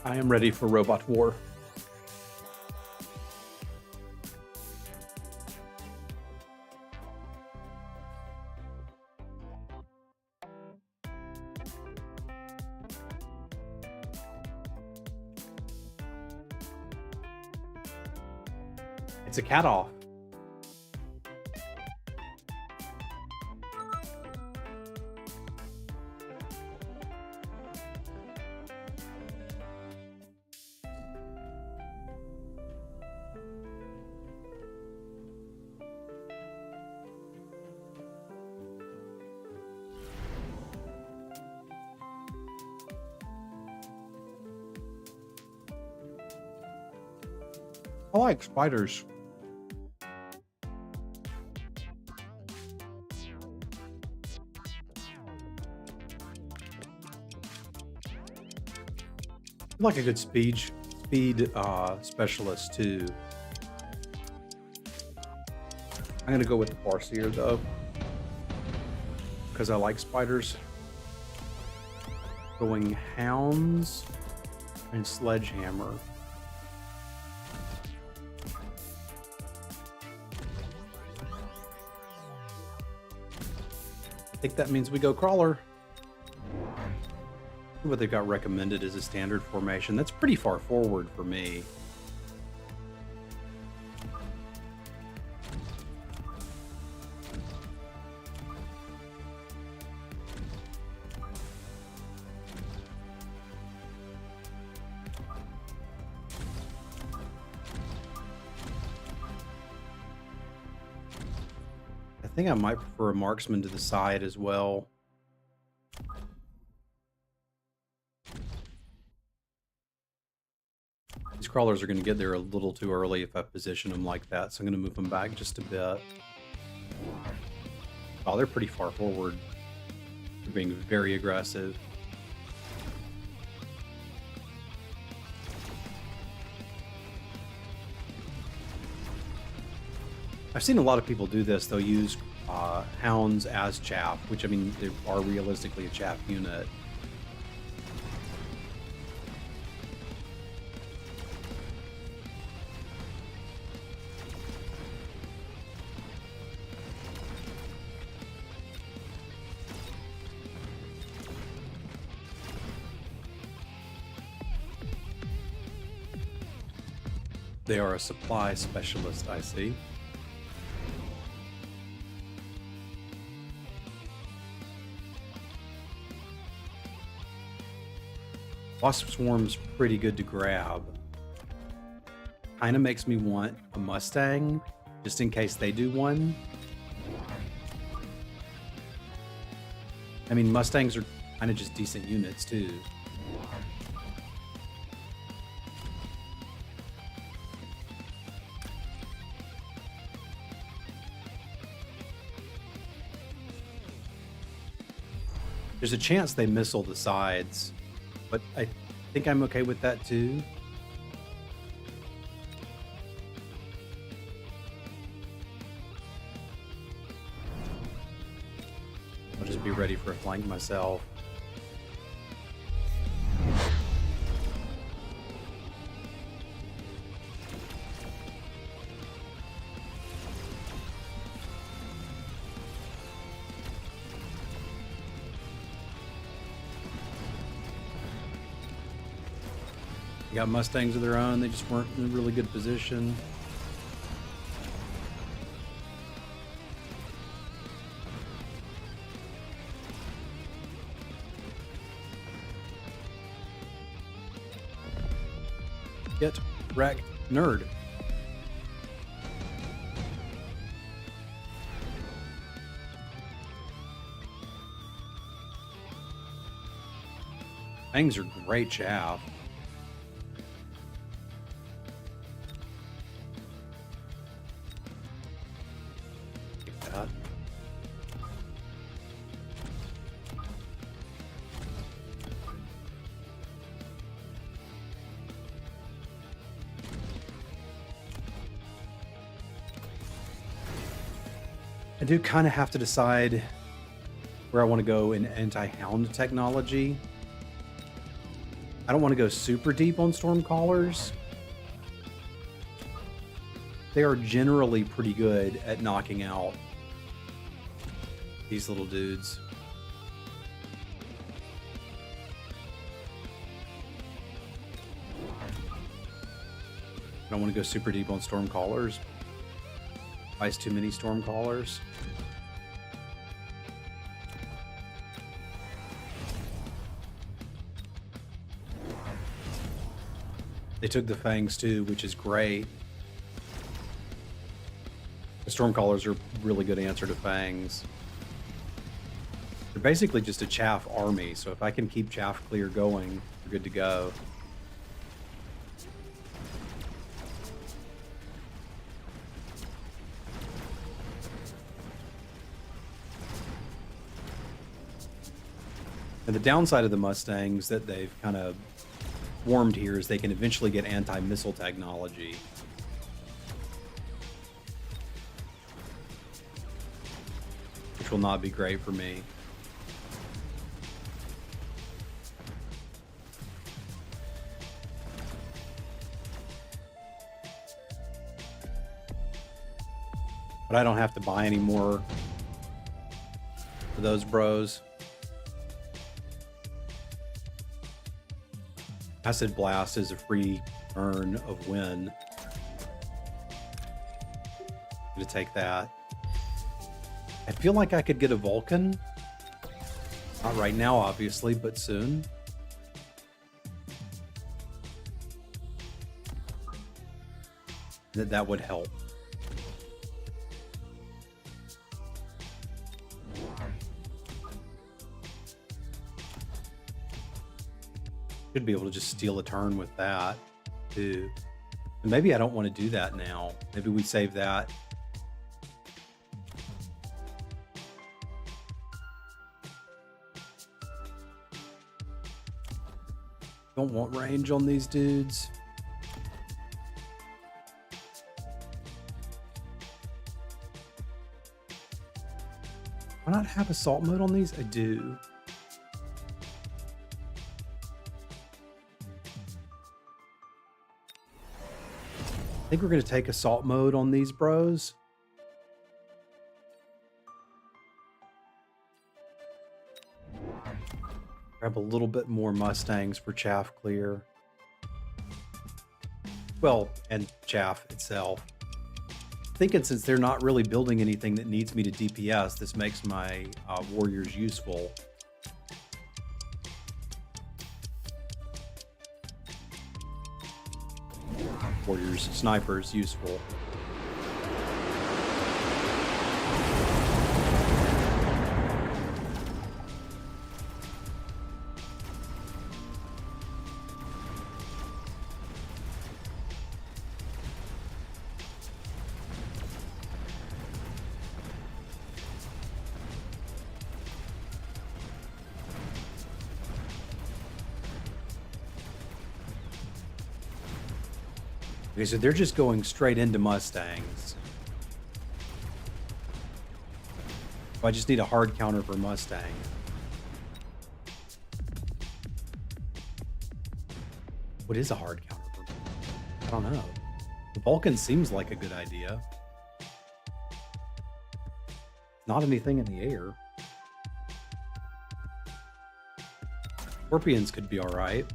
I am ready for robot war. It's a cat off. I like spiders. I like a good speed specialist too. I'm gonna go with the Farseer though, because I like spiders. Going hounds and sledgehammer. I think that means we go crawler. What they've got recommended is a standard formation. That's pretty far forward for me. I think I might prefer a marksman to the side as well. These crawlers are going to get there a little too early if I position them like that, so I'm going to move them back just a bit. Oh, they're pretty far forward. They're being very aggressive. I've seen a lot of people do this. They'll use hounds as chaff, which, I mean, they are realistically a chaff unit. They are a supply specialist, I see. Wasp Swarm's pretty good to grab. Kind of makes me want a Mustang, just in case they do one. I mean, Mustangs are kind of just decent units, too. There's a chance they missile the sides, but I think I'm okay with that too. I'll just be ready for a flank myself. They got Mustangs of their own. They just weren't in a really good position. Get wrecked, nerd. Fangs are great chaff. I do kind of have to decide where I want to go in anti-hound technology. I don't want to go super deep on Stormcallers. They are generally pretty good at knocking out these little dudes. I don't want to go super deep on Stormcallers. Buys too many Stormcallers. They took the Fangs too, which is great. The Stormcallers are a really good answer to Fangs. They're basically just a chaff army, so if I can keep chaff clear going, we're good to go. And the downside of the Mustangs that they've kind of warmed here is they can eventually get anti-missile technology. Which will not be great for me. But I don't have to buy any more for those bros. Acid Blast is a free earn of win. I'm gonna take that. I feel like I could get a Vulcan. Not right now, obviously, but soon. That would help. Should be able to just steal a turn with that, too. And maybe I don't want to do that now. Maybe we save that. Don't want range on these dudes. Why not have assault mode on these? I do. I think we're going to take assault mode on these bros. Grab a little bit more Mustangs for chaff clear. Well, and chaff itself. Thinking since they're not really building anything that needs me to DPS, this makes my warriors useful. Warriors, snipers, useful. Okay, so they're just going straight into Mustangs. I just need a hard counter for Mustang. What is a hard counter for? I don't know. The Vulcan seems like a good idea. Not anything in the air. Scorpions could be alright.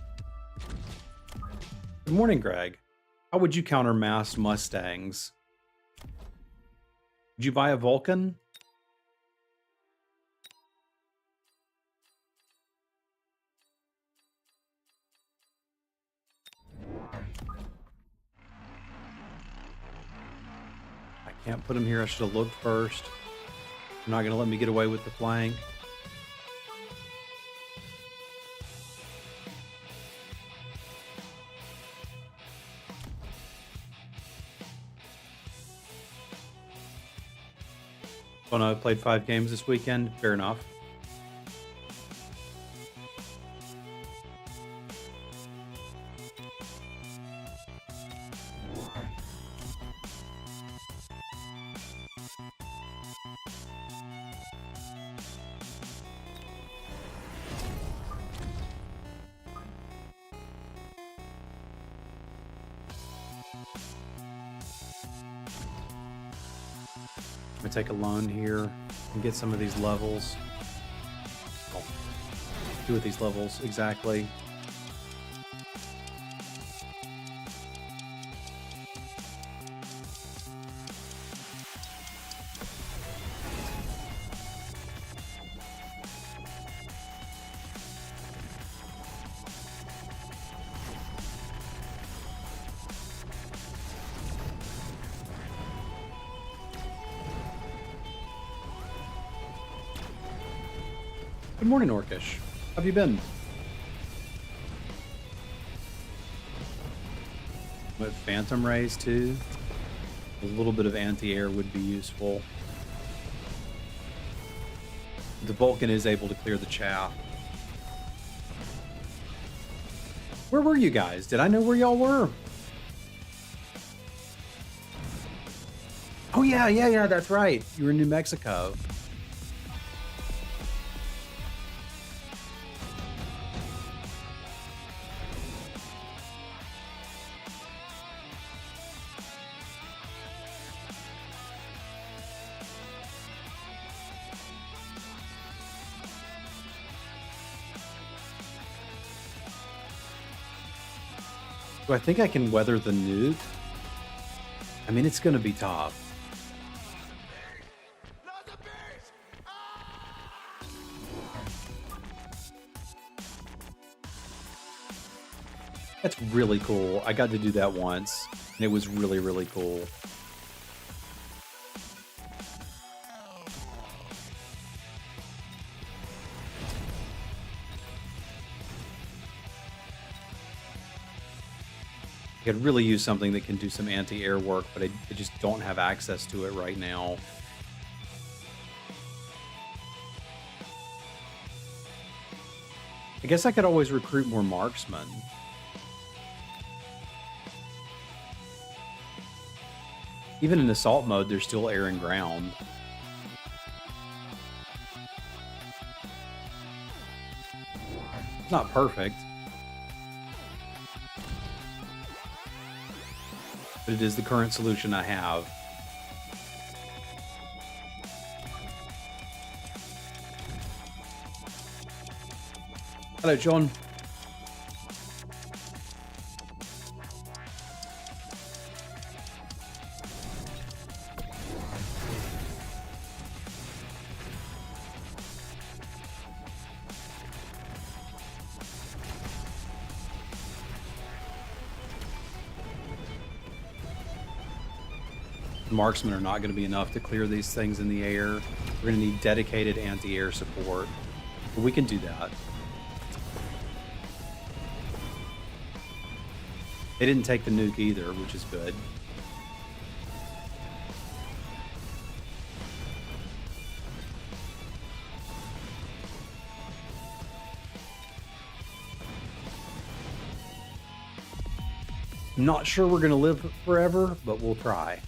Good morning, Greg. How would you counter massed Mustangs? Would you buy a Vulcan? I can't put him here. I should have looked first. You're not going to let me get away with the flank. Oh no, I played 5 games this weekend. Fair enough. I'm gonna take a loan here and get some of these levels. Oh, do with these levels exactly. Good morning, Orcish. How have you been? With Phantom Rays too? A little bit of anti-air would be useful. The Vulcan is able to clear the chaff. Where were you guys? Did I know where y'all were? Oh yeah, that's right. You were in New Mexico. Do I think I can weather the nuke? I mean, it's going to be tough. That's really cool. I got to do that once, and it was really, really cool. I could really use something that can do some anti-air work, but I just don't have access to it right now. I guess I could always recruit more marksmen. Even in assault mode, there's still air and ground. It's not perfect, but it is the current solution I have. Hello, John. Marksmen are not going to be enough to clear these things in the air. We're going to need dedicated anti-air support. But we can do that. They didn't take the nuke either, which is good. Not sure we're going to live forever, but we'll try.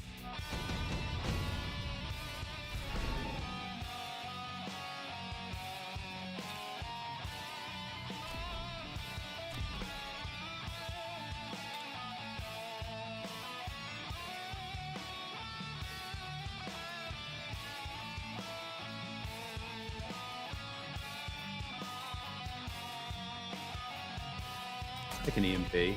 Take an EMP.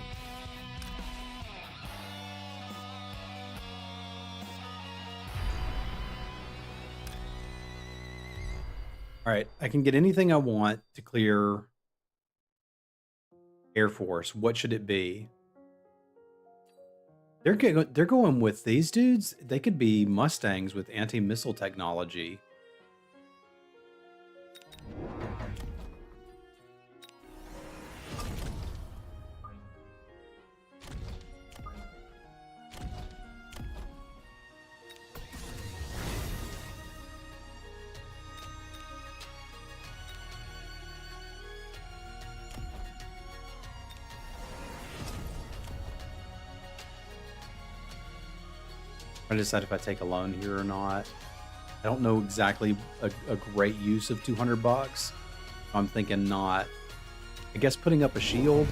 All right, I can get anything I want to clear Air Force. What should it be? They're going with these dudes. They could be Mustangs with anti-missile technology. I decide if I take a loan here or not. I don't know exactly a great use of 200 bucks. I'm thinking not. I guess putting up a shield.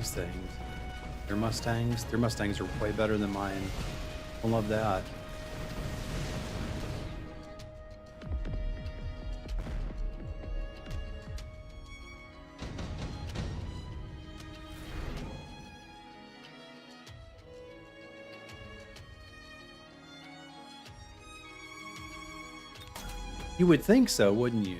these things? Their Mustangs? Their Mustangs are way better than mine. I love that. You would think so, wouldn't you?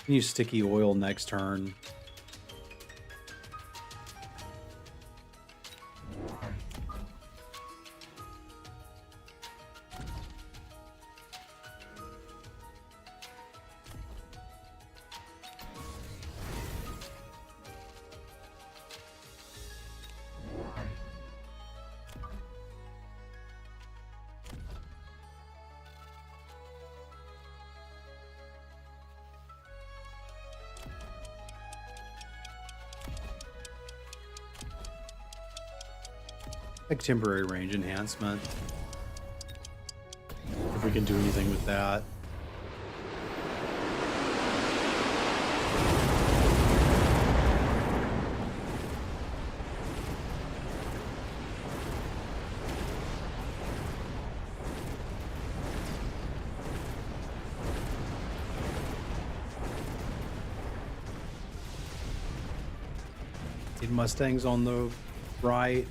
Use sticky oil next turn. Like temporary range enhancement. If we can do anything with that. See Mustangs on the right.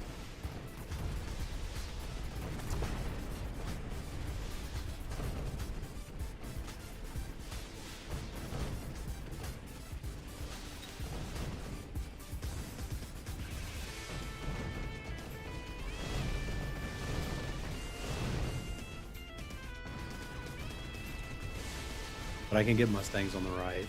But I can get Mustangs on the right.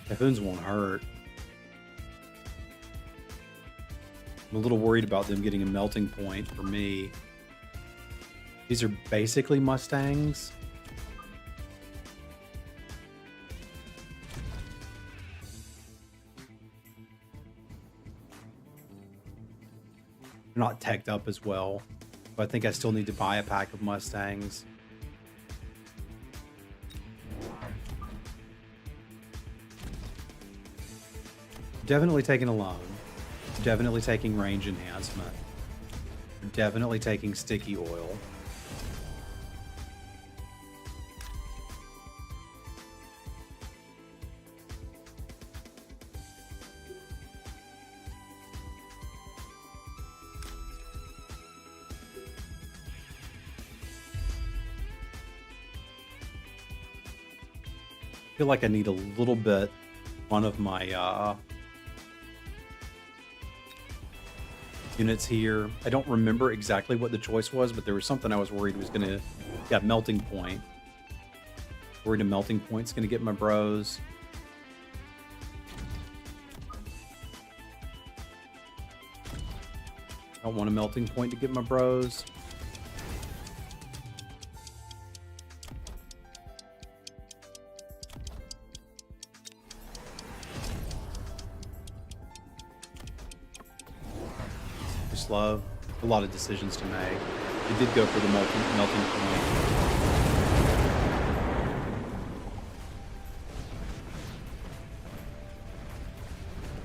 Typhoons won't hurt. I'm a little worried about them getting a melting point for me. These are basically Mustangs. They're not teched up as well, but I think I still need to buy a pack of Mustangs. Definitely taking a loan. Definitely taking range enhancement. Definitely taking sticky oil. I feel like I need a little bit one of my units here. I don't remember exactly what the choice was, but there was something I was worried was gonna get melting point. Worried a melting point's gonna get my bros. Don't want a melting point to get my bros. Slow. A lot of decisions to make. It did go for the melting point.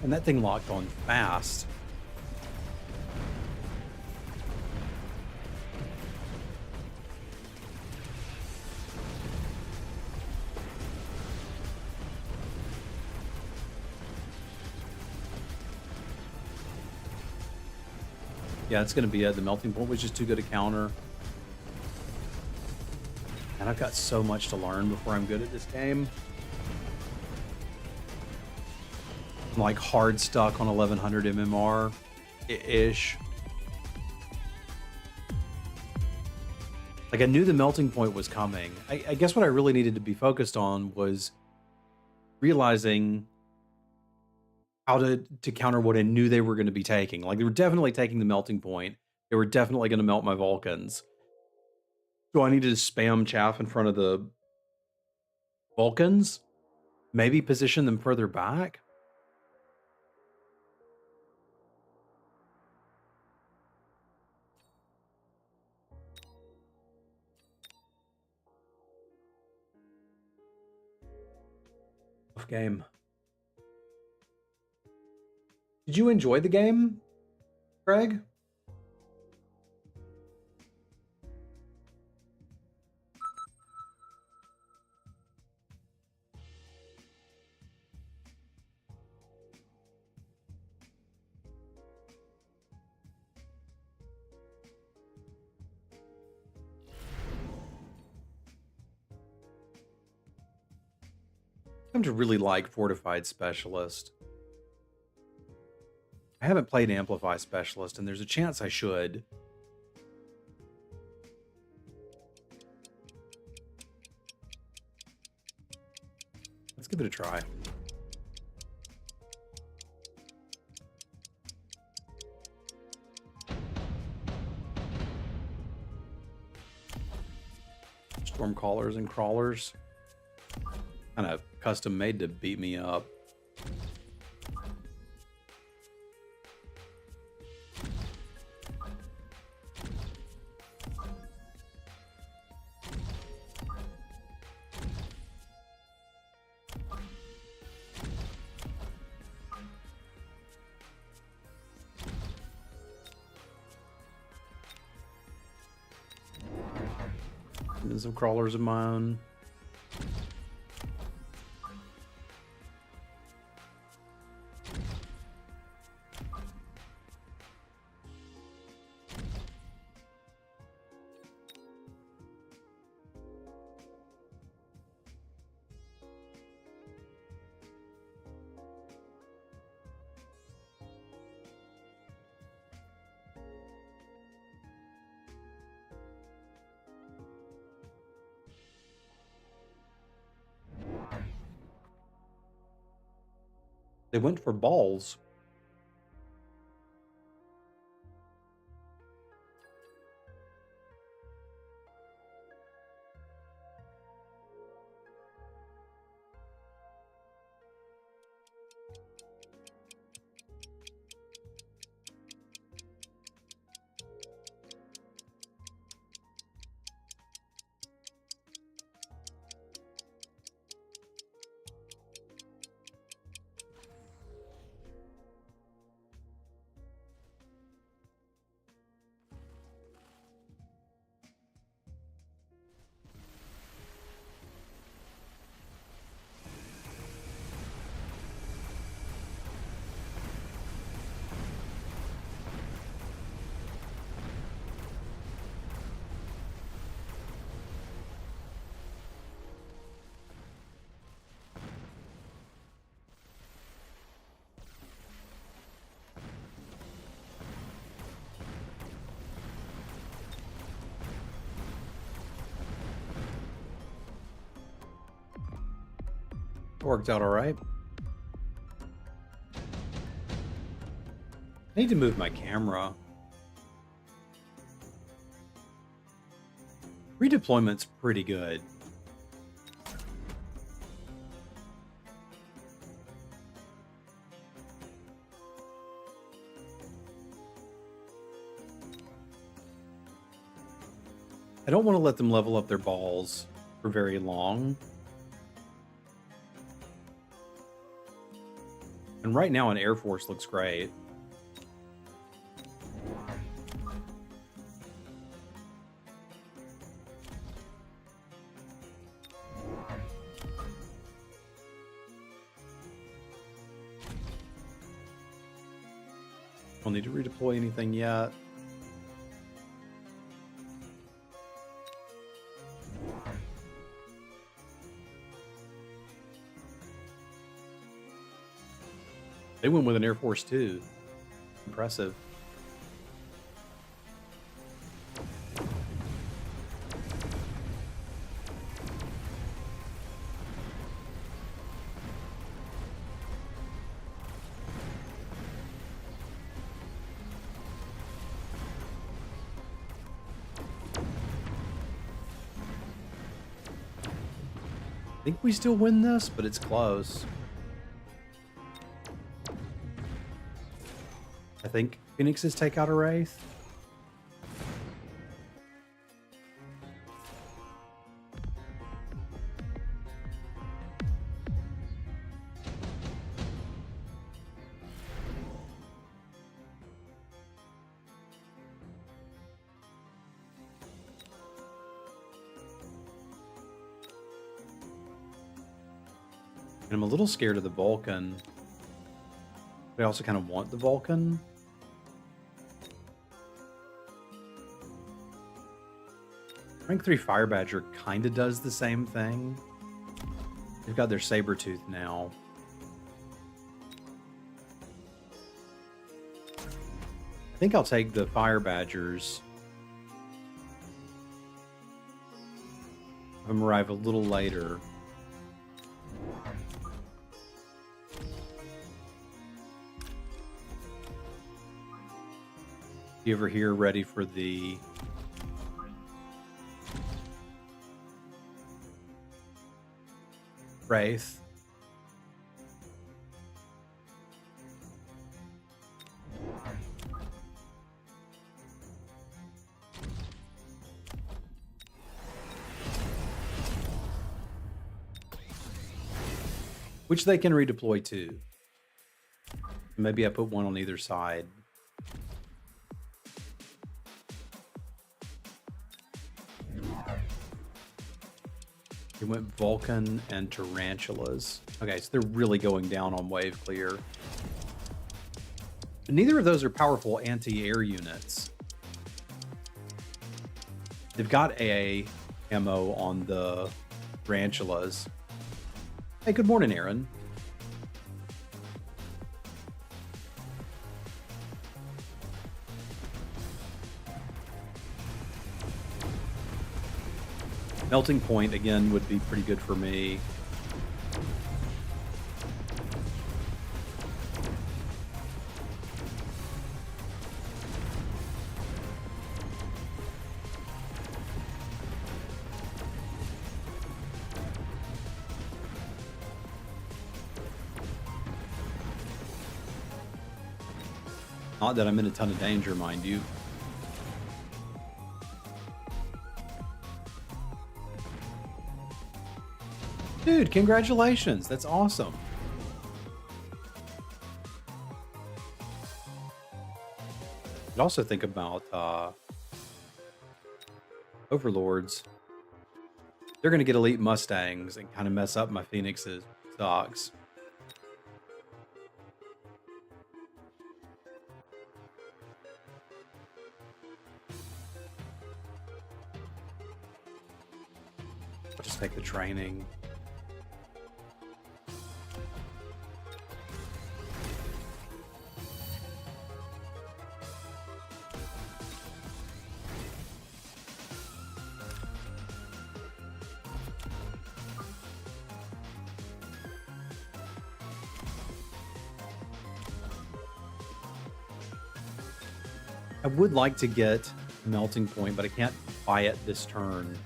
And that thing locked on fast. Yeah, it's going to be at the melting point, which is too good a counter. And I've got so much to learn before I'm good at this game. I'm like hard stuck on 1100 MMR ish. Like I knew the melting point was coming. I guess what I really needed to be focused on was realizing how to counter what I knew they were going to be taking. Like they were definitely taking the melting point. They were definitely going to melt my Vulcans. So I needed to spam chaff in front of the Vulcans. Maybe position them further back. Tough game. Did you enjoy the game, Craig? Come to really like Fortified Specialist. I haven't played Amplify Specialist, and there's a chance I should. Let's give it a try. Storm callers and crawlers. Kind of custom made to beat me up. And some crawlers of my own. They went for balls. Worked out all right. I need to move my camera. Redeployment's pretty good. I don't want to let them level up their balls for very long. And right now an Air Force looks great. Don't need to redeploy anything yet. They went with an Air Force too. Impressive. I think we still win this, but it's close. I think Phoenixes take out a Wraith. And I'm a little scared of the Vulcan. But I also kind of want the Vulcan. Rank 3 Fire Badger kind of does the same thing. They've got their Sabertooth now. I think I'll take the Fire Badgers. Have them arrive a little later. You ever here ready for the Wraith? Which they can redeploy too. Maybe I put one on either side. He went Vulcan and Tarantulas. Okay, so they're really going down on wave clear. But neither of those are powerful anti-air units. They've got AA ammo on the Tarantulas. Hey, good morning, Aaron. Melting Point, again, would be pretty good for me. Not that I'm in a ton of danger, mind you. Dude, congratulations. That's awesome. I'd also think about Overlords. They're going to get elite Mustangs and kind of mess up my Phoenix's stocks. I'll just take the training. I would like to get Melting Point, but I can't buy it this turn.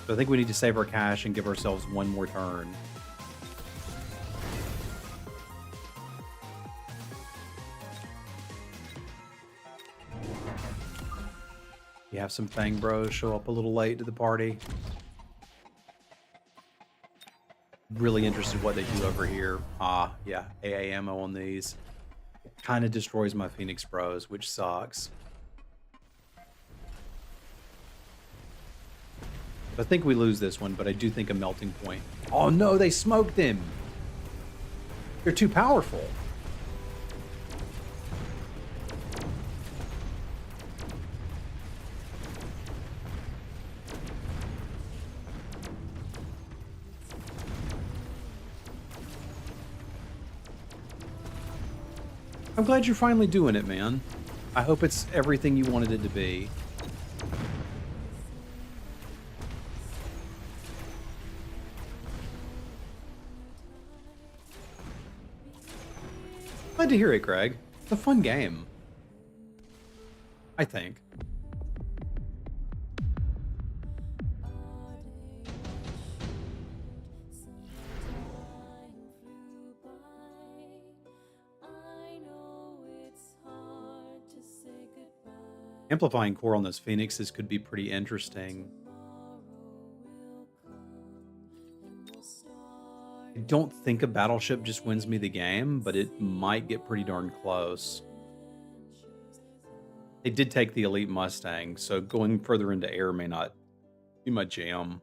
So I think we need to save our cash and give ourselves one more turn. You have some Fang Bros show up a little late to the party. Really interested what they do over here. Ah, yeah, AA ammo on these. Kind of destroys my Phoenix Bros, which sucks. I think we lose this one, but I do think a Melting Point. Oh no, they smoked him! They're too powerful. I'm glad you're finally doing it, man. I hope it's everything you wanted it to be. Glad to hear it, Greg. It's a fun game, I think. Amplifying core on those phoenixes could be pretty interesting. I don't think a battleship just wins me the game, but it might get pretty darn close. They did take the elite Mustang, so going further into air may not be my jam.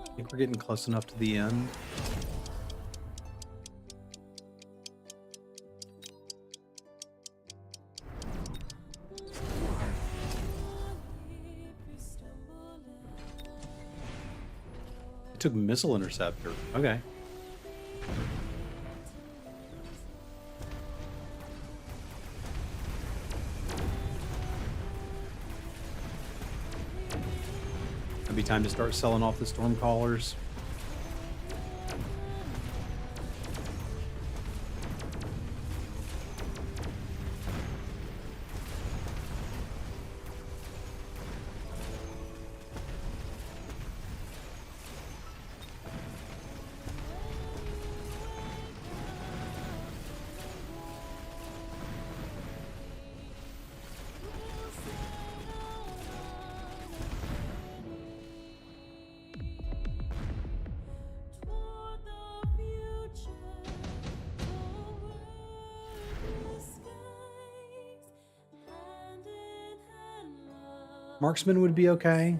I think we're getting close enough to the end. It took missile interceptor. Okay. Be time to start selling off the storm callers. Marksman would be okay.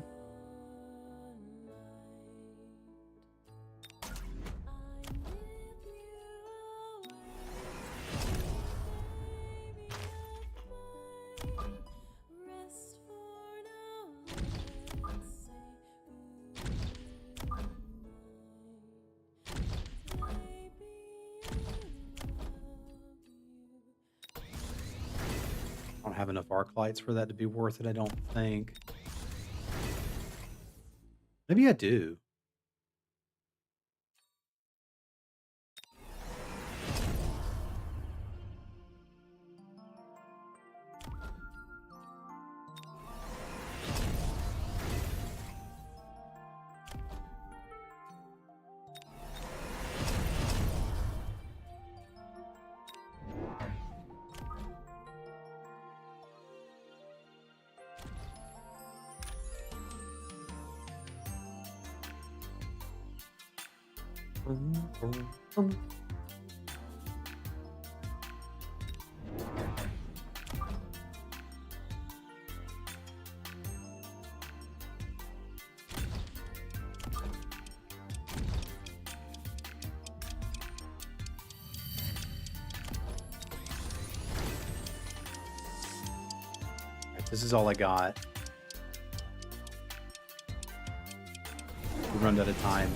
I don't have enough arc lights for that to be worth it, I don't think. Maybe I do. This is all I got. We run out of time.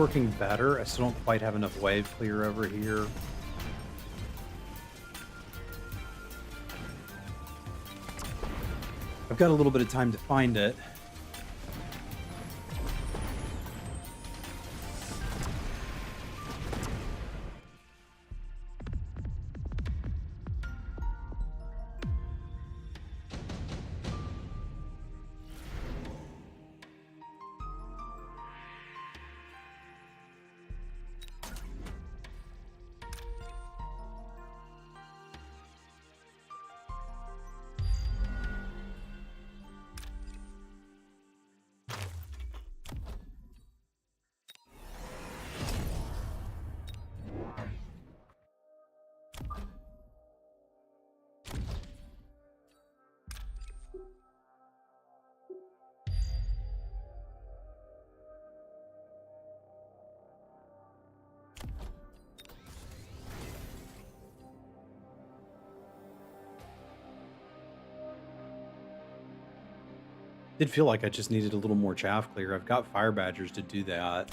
working better. I still don't quite have enough wave clear over here. I've got a little bit of time to find it. Did feel like I just needed a little more chaff clear. I've got fire badgers to do that.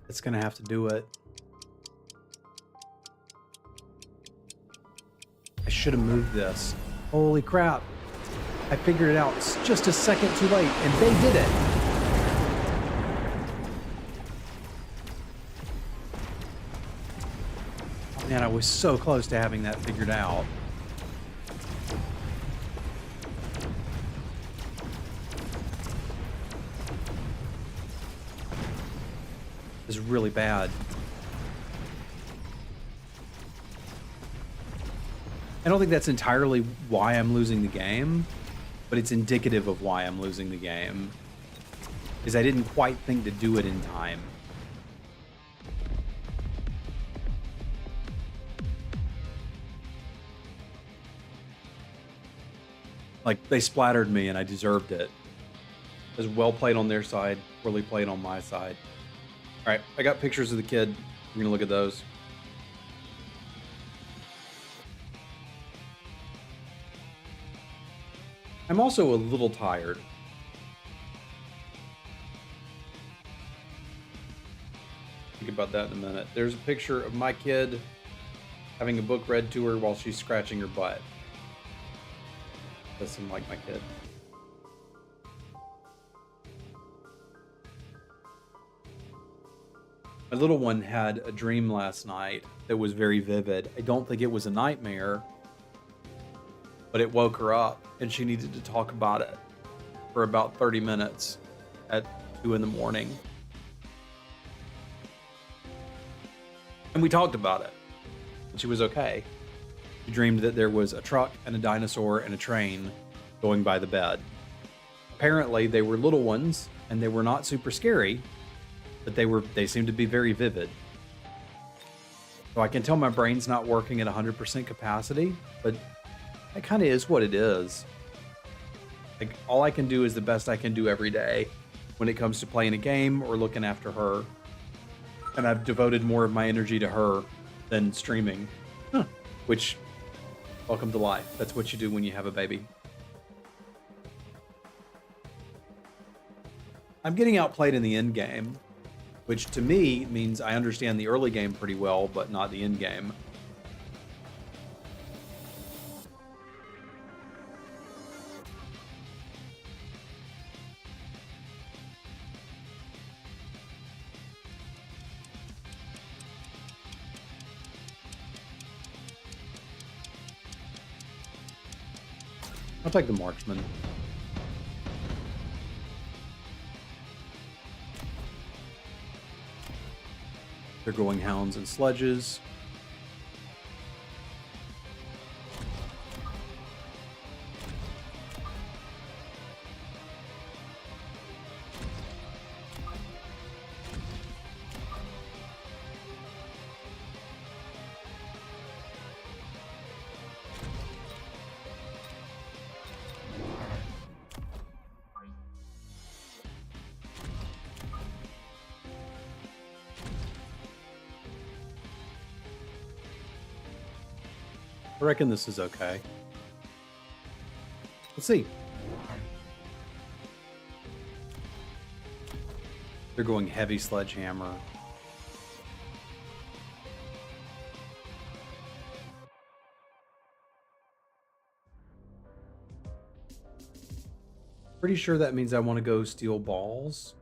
It's gonna have to do it. I should have moved this. Holy crap. I figured it out. It's just a second too late, and they did it. Oh, man, I was so close to having that figured out. Is really bad. I don't think that's entirely why I'm losing the game, but it's indicative of why I'm losing the game. Is I didn't quite think to do it in time. Like, they splattered me and I deserved it. It was well played on their side, poorly played on my side. All right, I got pictures of the kid. We're gonna look at those. I'm also a little tired. Think about that in a minute. There's a picture of my kid having a book read to her while she's scratching her butt. Doesn't seem like my kid. My little one had a dream last night that was very vivid. I don't think it was a nightmare, but it woke her up and she needed to talk about it for about 30 minutes at 2 in the morning. And we talked about it, and she was okay. She dreamed that there was a truck and a dinosaur and a train going by the bed. Apparently, they were little ones, and they were not super scary, but they seemed to be very vivid. So I can tell my brain's not working at 100% capacity, but that kind of is what it is. Like, all I can do is the best I can do every day when it comes to playing a game or looking after her. And I've devoted more of my energy to her than streaming. Which, welcome to life. That's what you do when you have a baby. I'm getting outplayed in the end game, which to me means I understand the early game pretty well, but not the end game. I'll take the marksman. They're going hounds and sledges. I reckon this is okay. Let's see. They're going heavy sledgehammer. Pretty sure that means I want to go steel balls.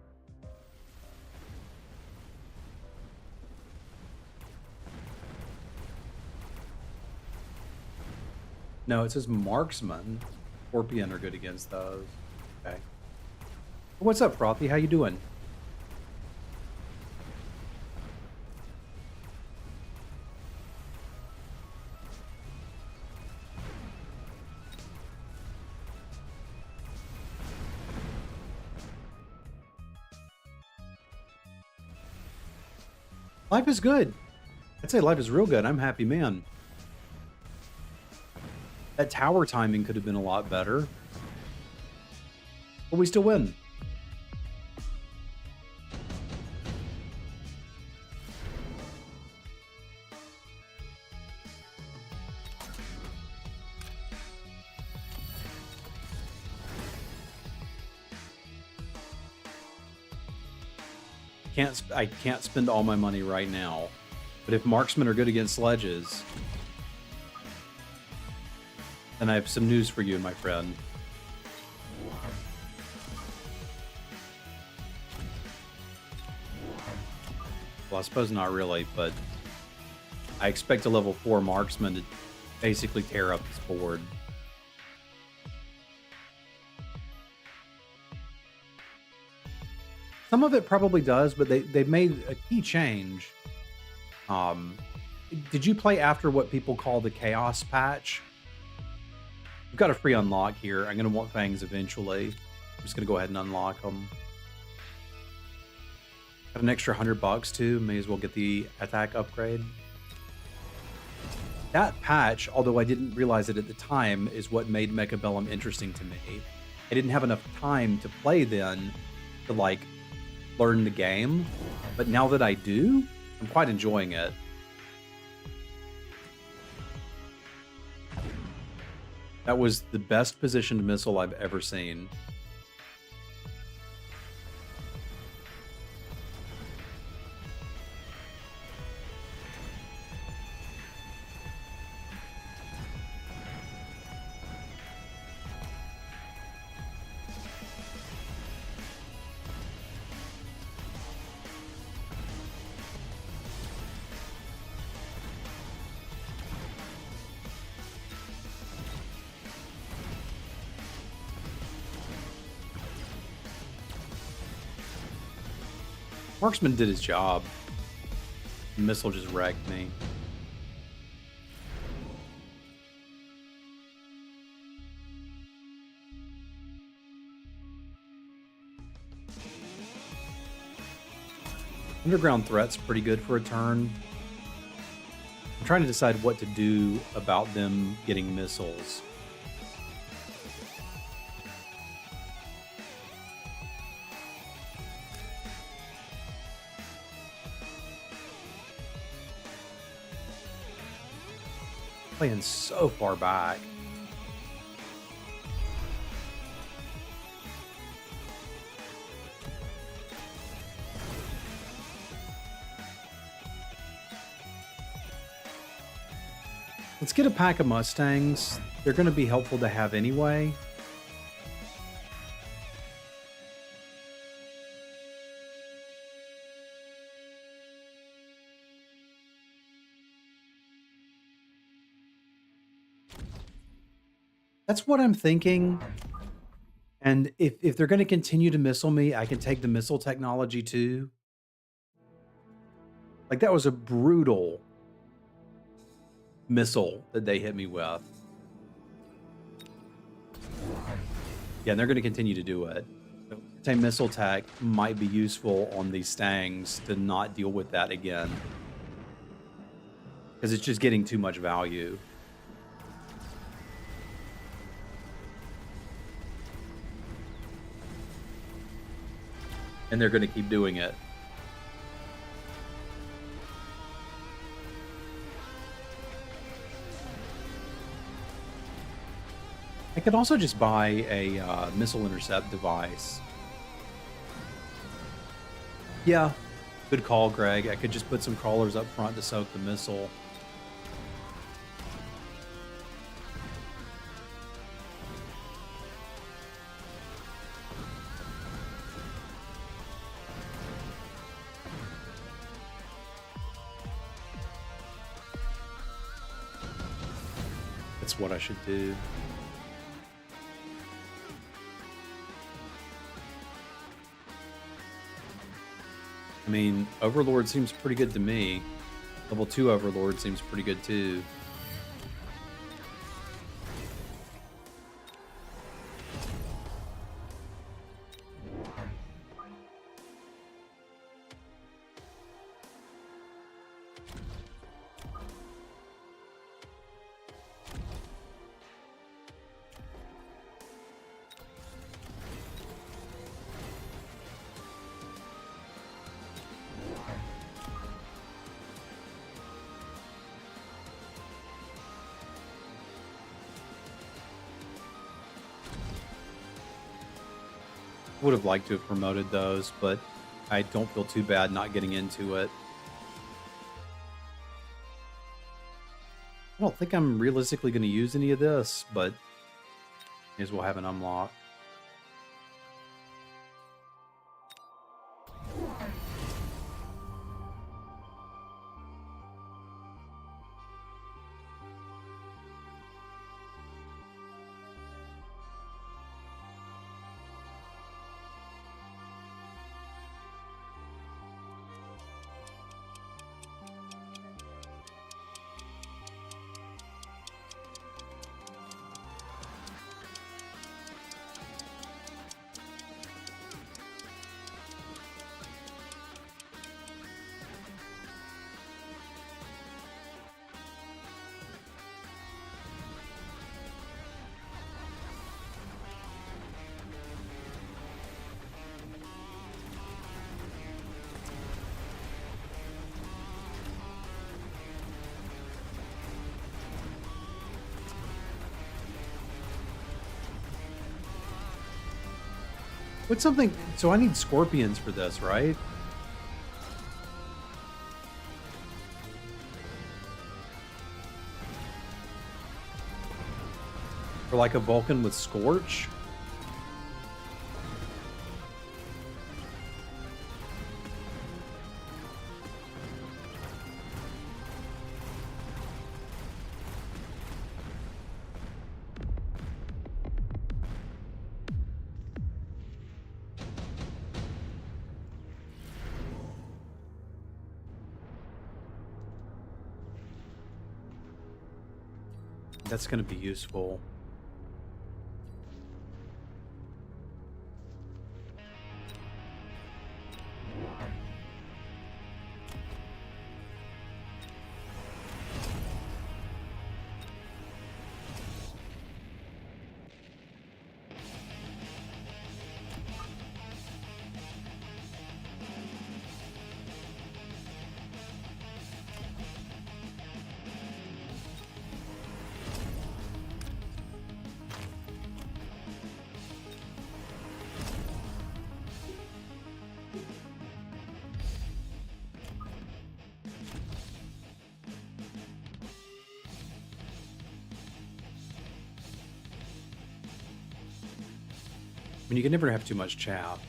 No, it says marksman. Scorpion are good against those. Okay. What's up, Frothy? How you doing? Life is good. I'd say life is real good. I'm happy, man. That tower timing could have been a lot better. But we still win. I can't spend all my money right now. But if marksmen are good against sledges, then I have some news for you, my friend. Well, I suppose not really, but I expect a level 4 marksman to basically tear up this board. Some of it probably does, but they made a key change. Did you play after what people call the Chaos patch? We've got a free unlock here. I'm going to want fangs eventually. I'm just going to go ahead and unlock them. Got an extra $100 too. May as well get the attack upgrade. That patch, although I didn't realize it at the time, is what made Mechabellum interesting to me. I didn't have enough time to play then to like learn the game, but now that I do, I'm quite enjoying it. That was the best positioned missile I've ever seen. Marksman did his job. The missile just wrecked me. Underground threat's pretty good for a turn. I'm trying to decide what to do about them getting missiles. Playing so far back. Let's get a pack of Mustangs. They're going to be helpful to have anyway. That's what I'm thinking. And if they're going to continue to missile me, I can take the missile technology too. Like, that was a brutal missile that they hit me with. Yeah, and they're going to continue to do it. So, anti-missile tech might be useful on these Stangs to not deal with that again. Because it's just getting too much value. And they're going to keep doing it. I could also just buy a missile intercept device. Yeah, good call, Greg. I could just put some crawlers up front to soak the missile. That's what I should do. I mean, Overlord seems pretty good to me. Level 2 Overlord seems pretty good too. Would have liked to have promoted those, but I don't feel too bad not getting into it. I don't think I'm realistically going to use any of this, but may as well have an unlock. What's something... So I need scorpions for this, right? For like a Vulcan with Scorch? That's going to be useful. I mean, you can never have too much chaff.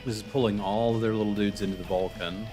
This is pulling all of their little dudes into the Vulcan.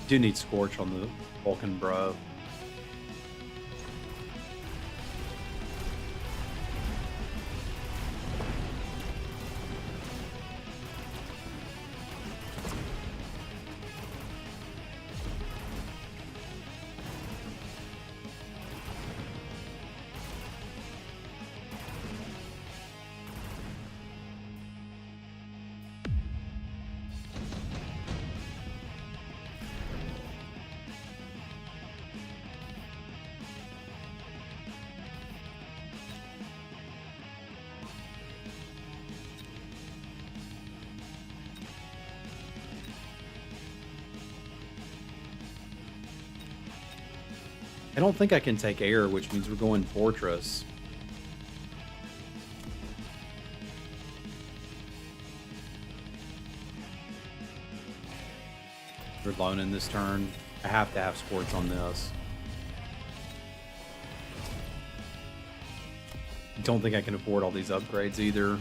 Do need Scorch on the Vulcan, bro. I don't think I can take air, which means we're going Fortress. We're loaning this turn. I have to have Scorch on this. Don't think I can afford all these upgrades either.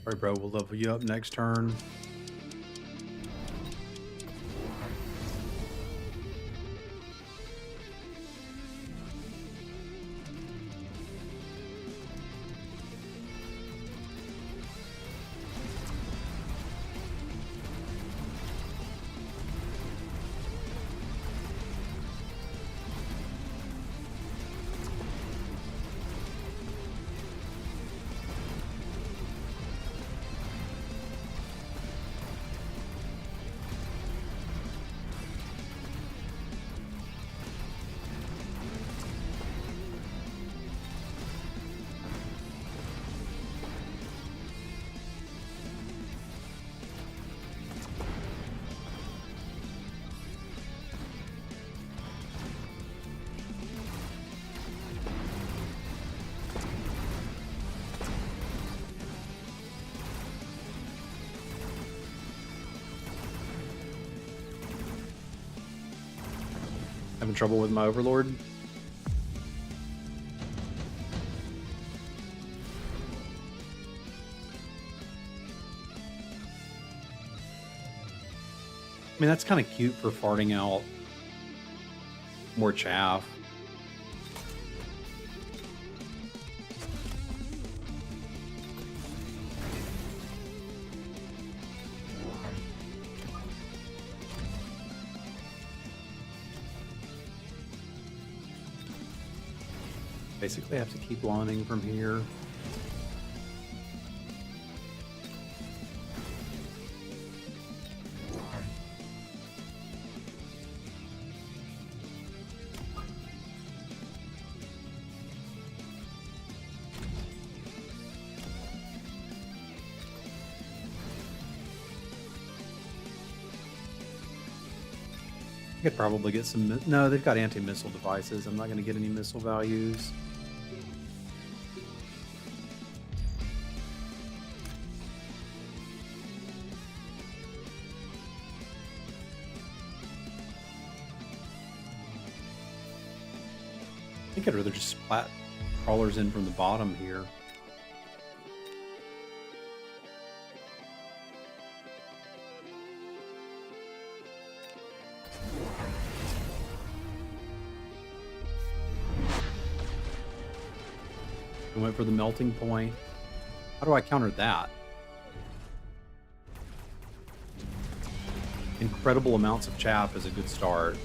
All right, bro, we'll level you up next turn. Having trouble with my Overlord? I mean, that's kind of cute for farting out more chaff. Basically, I have to keep launching from here. I could probably get some... No, they've got anti-missile devices. I'm not going to get any missile values. I think I'd rather just splat crawlers in from the bottom here. We went for the melting point. How do I counter that? Incredible amounts of chaff is a good start.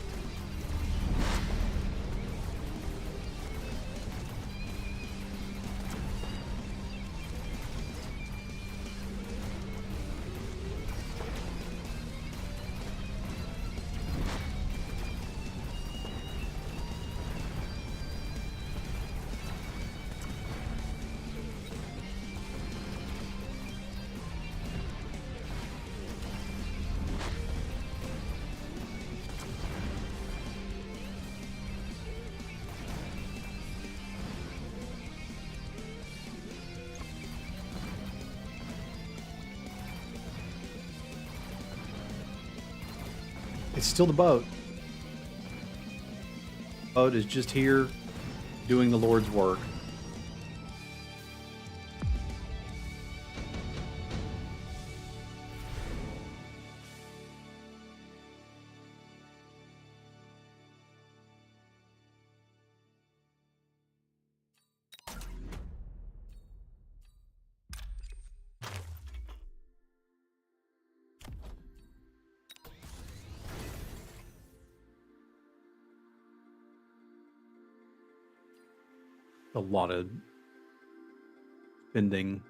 It's still the boat. Boat is just here doing the Lord's work. A lot of spending.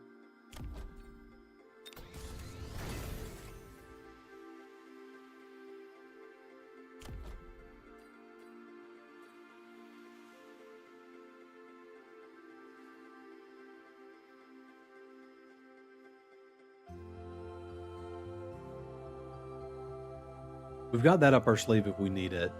We've got that up our sleeve if we need it.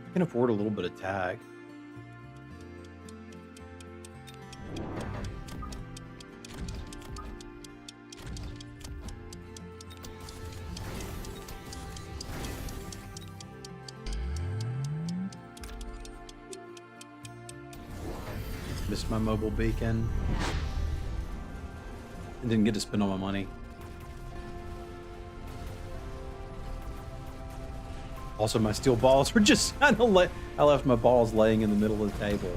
I can afford a little bit of tag. Missed my mobile beacon. And didn't get to spend all my money. Also, my steel balls were just kind of I left my balls laying in the middle of the table.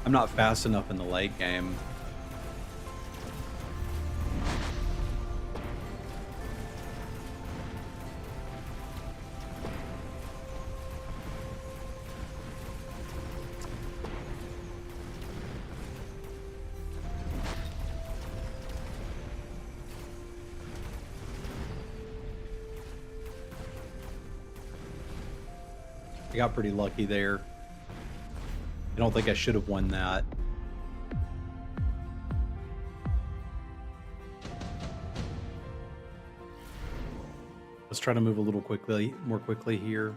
I'm not fast enough in the late game. I got pretty lucky there. I don't think I should have won that. Let's try to move a little more quickly here.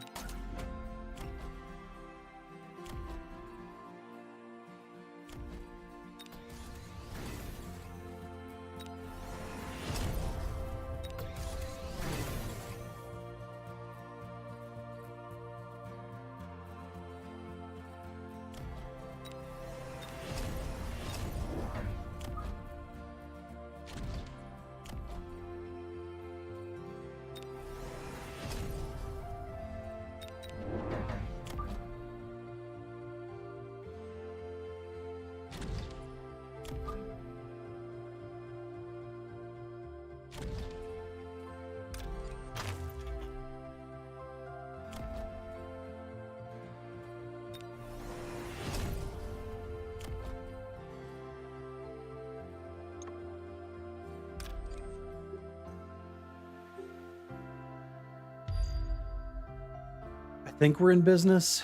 think we're in business.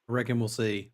I reckon we'll see.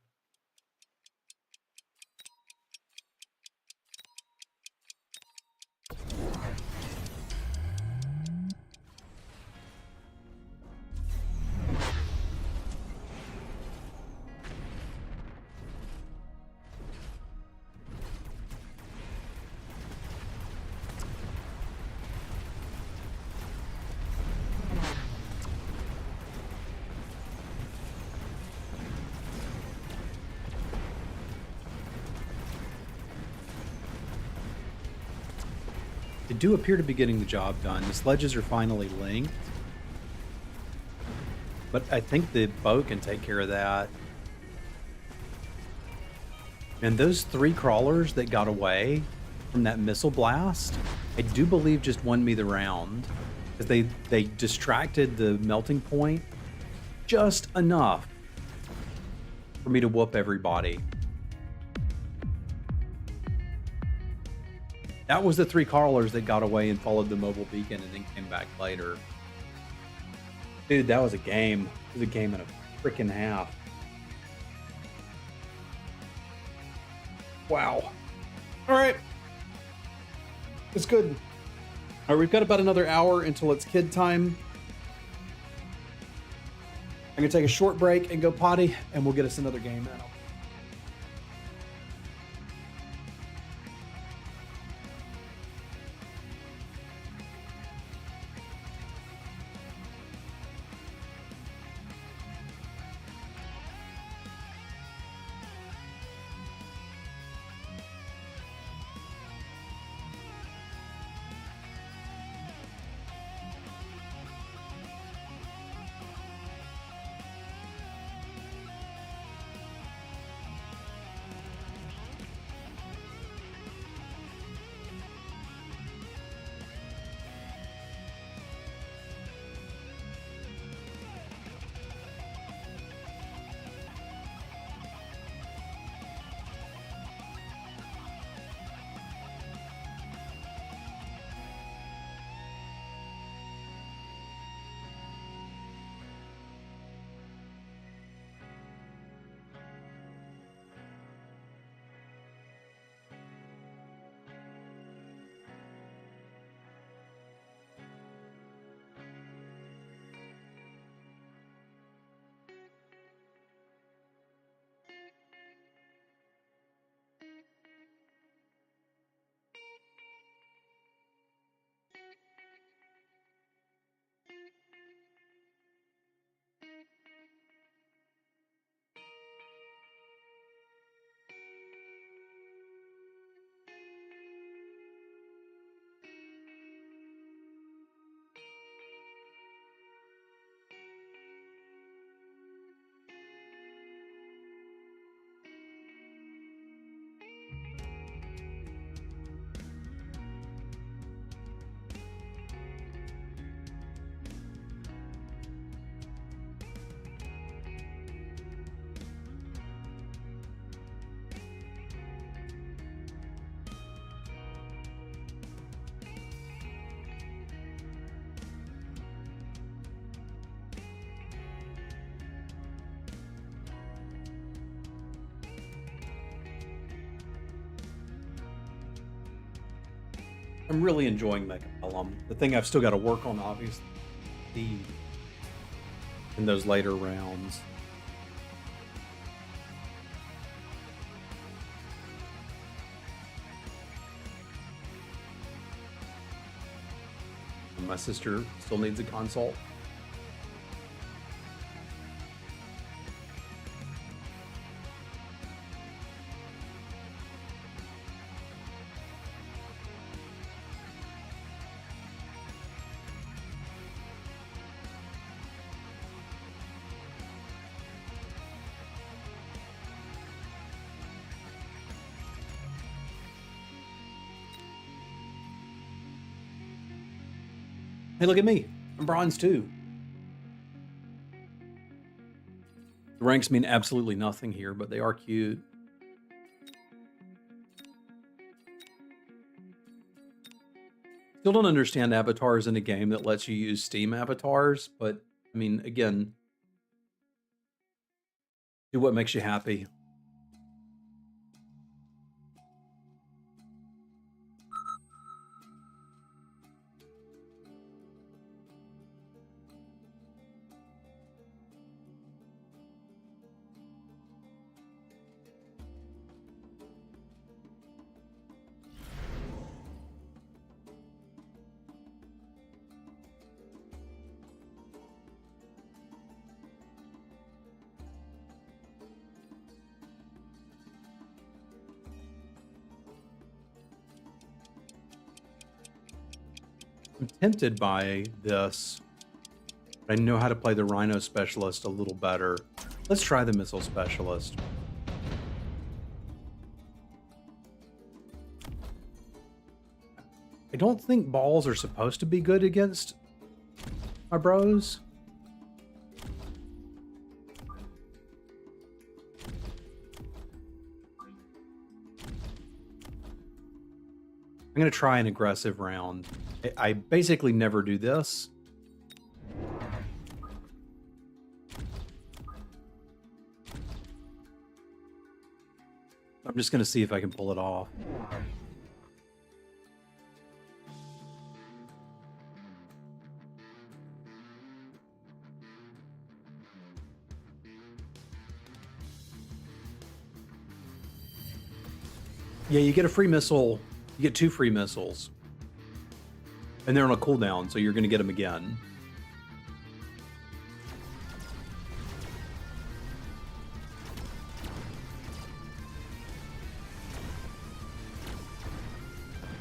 They do appear to be getting the job done. The sledges are finally linked. But I think the boat can take care of that. And those 3 crawlers that got away from that missile blast, I do believe just won me the round. Because they distracted the melting point just enough for me to whoop everybody. That was the 3 crawlers that got away and followed the mobile beacon and then came back later. Dude, that was a game. It was a game and a freaking half. Wow. All right. It's good. All right, we've got about another hour until it's kid time. I'm going to take a short break and go potty, and we'll get us another game in. I'm really enjoying Mechabellum. The thing I've still got to work on, obviously, speed in those later rounds. My sister still needs a consult. Hey, look at me. I'm bronze too. Ranks mean absolutely nothing here, but they are cute. Still don't understand avatars in a game that lets you use Steam avatars, but I mean, again, do what makes you happy. I'm tempted by this, but I know how to play the Rhino Specialist a little better. Let's try the Missile Specialist. I don't think balls are supposed to be good against my bros. I'm going to try an aggressive round. I basically never do this. I'm just going to see if I can pull it off. Yeah, you get a free missile. You get 2 free missiles. And they're on a cooldown, so you're going to get them again.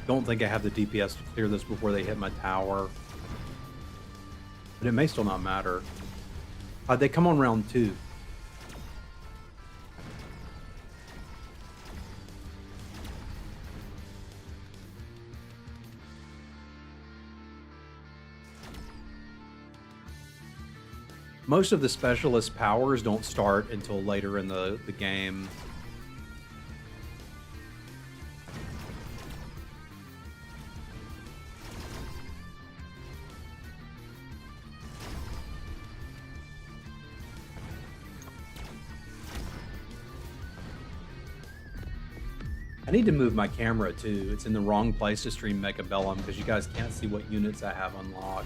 Don't think I have the DPS to clear this before they hit my tower. But it may still not matter. They come on round 2. Most of the specialist powers don't start until later in the game. I need to move my camera too. It's in the wrong place to stream Mechabellum because you guys can't see what units I have unlocked.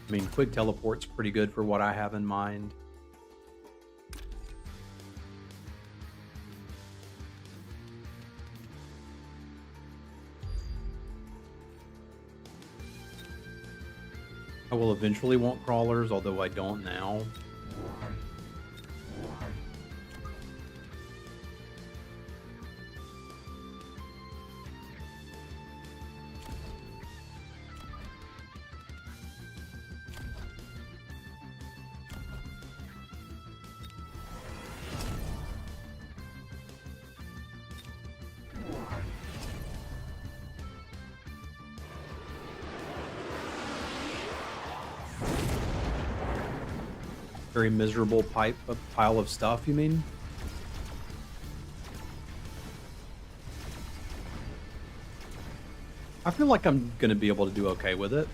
I mean, quick teleport's pretty good for what I have in mind. I will eventually want crawlers, although I don't now. Very miserable pile of stuff, you mean? I feel like I'm going to be able to do okay with it.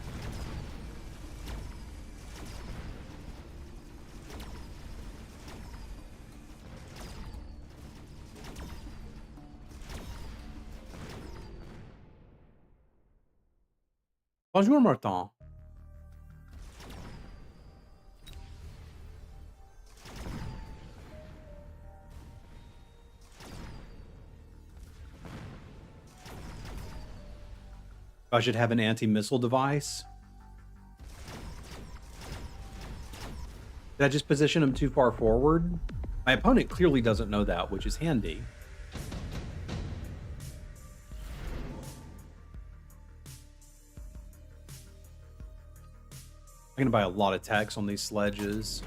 Bonjour, Martin. I should have an anti-missile device. Did I just position him too far forward? My opponent clearly doesn't know that, which is handy. I'm going to buy a lot of techs on these sledges.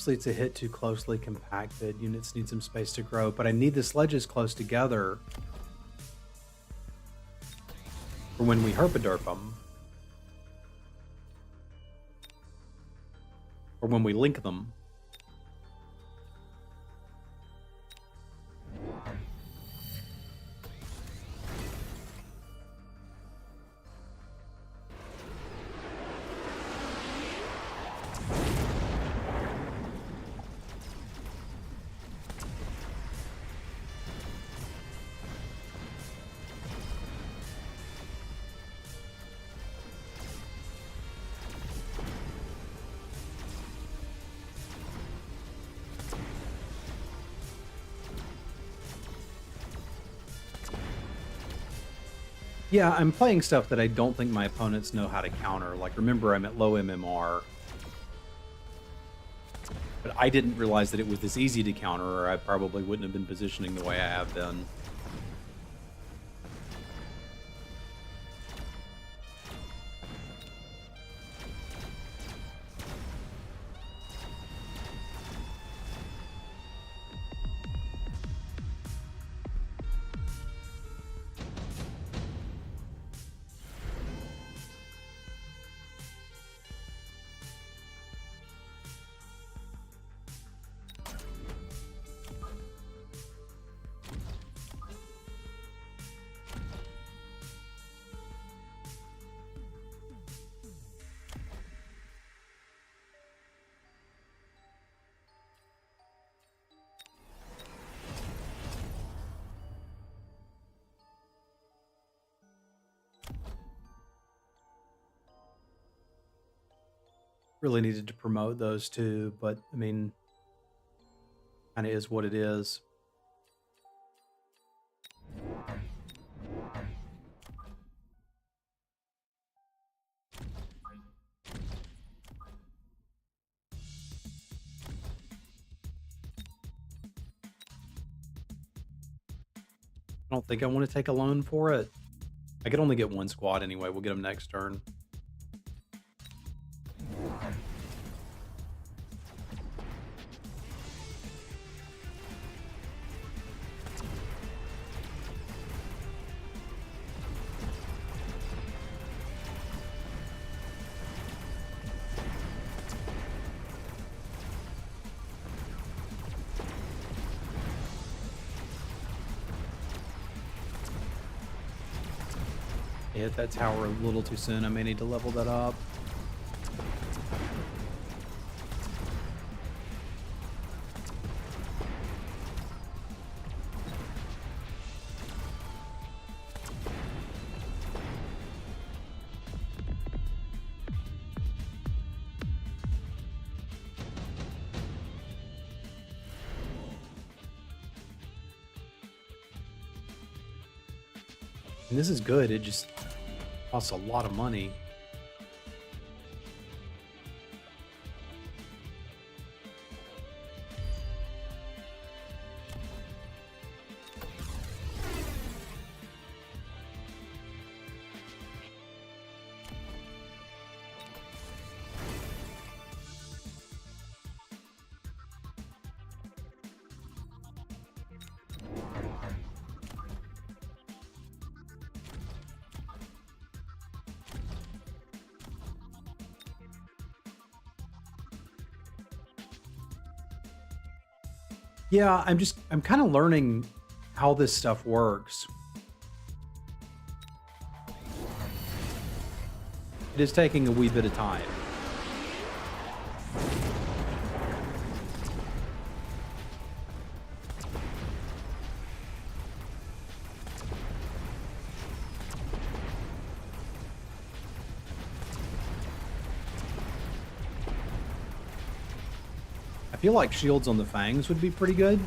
Mostly it's a hit too closely compacted. Units need some space to grow, but I need the sledges close together for when we herpaderp them. Or when we link them. Yeah, I'm playing stuff that I don't think my opponents know how to counter. Like, remember, I'm at low MMR. But I didn't realize that it was this easy to counter, or I probably wouldn't have been positioning the way I have been. Really needed to promote those two, but I mean, kind of is what it is. I don't think I want to take a loan for it. I could only get one squad anyway. We'll get them next turn. Hit that tower a little too soon. I may need to level that up. And this is good. It just costs a lot of money. Yeah, I'm kind of learning how this stuff works. It is taking a wee bit of time. I feel like shields on the fangs would be pretty good.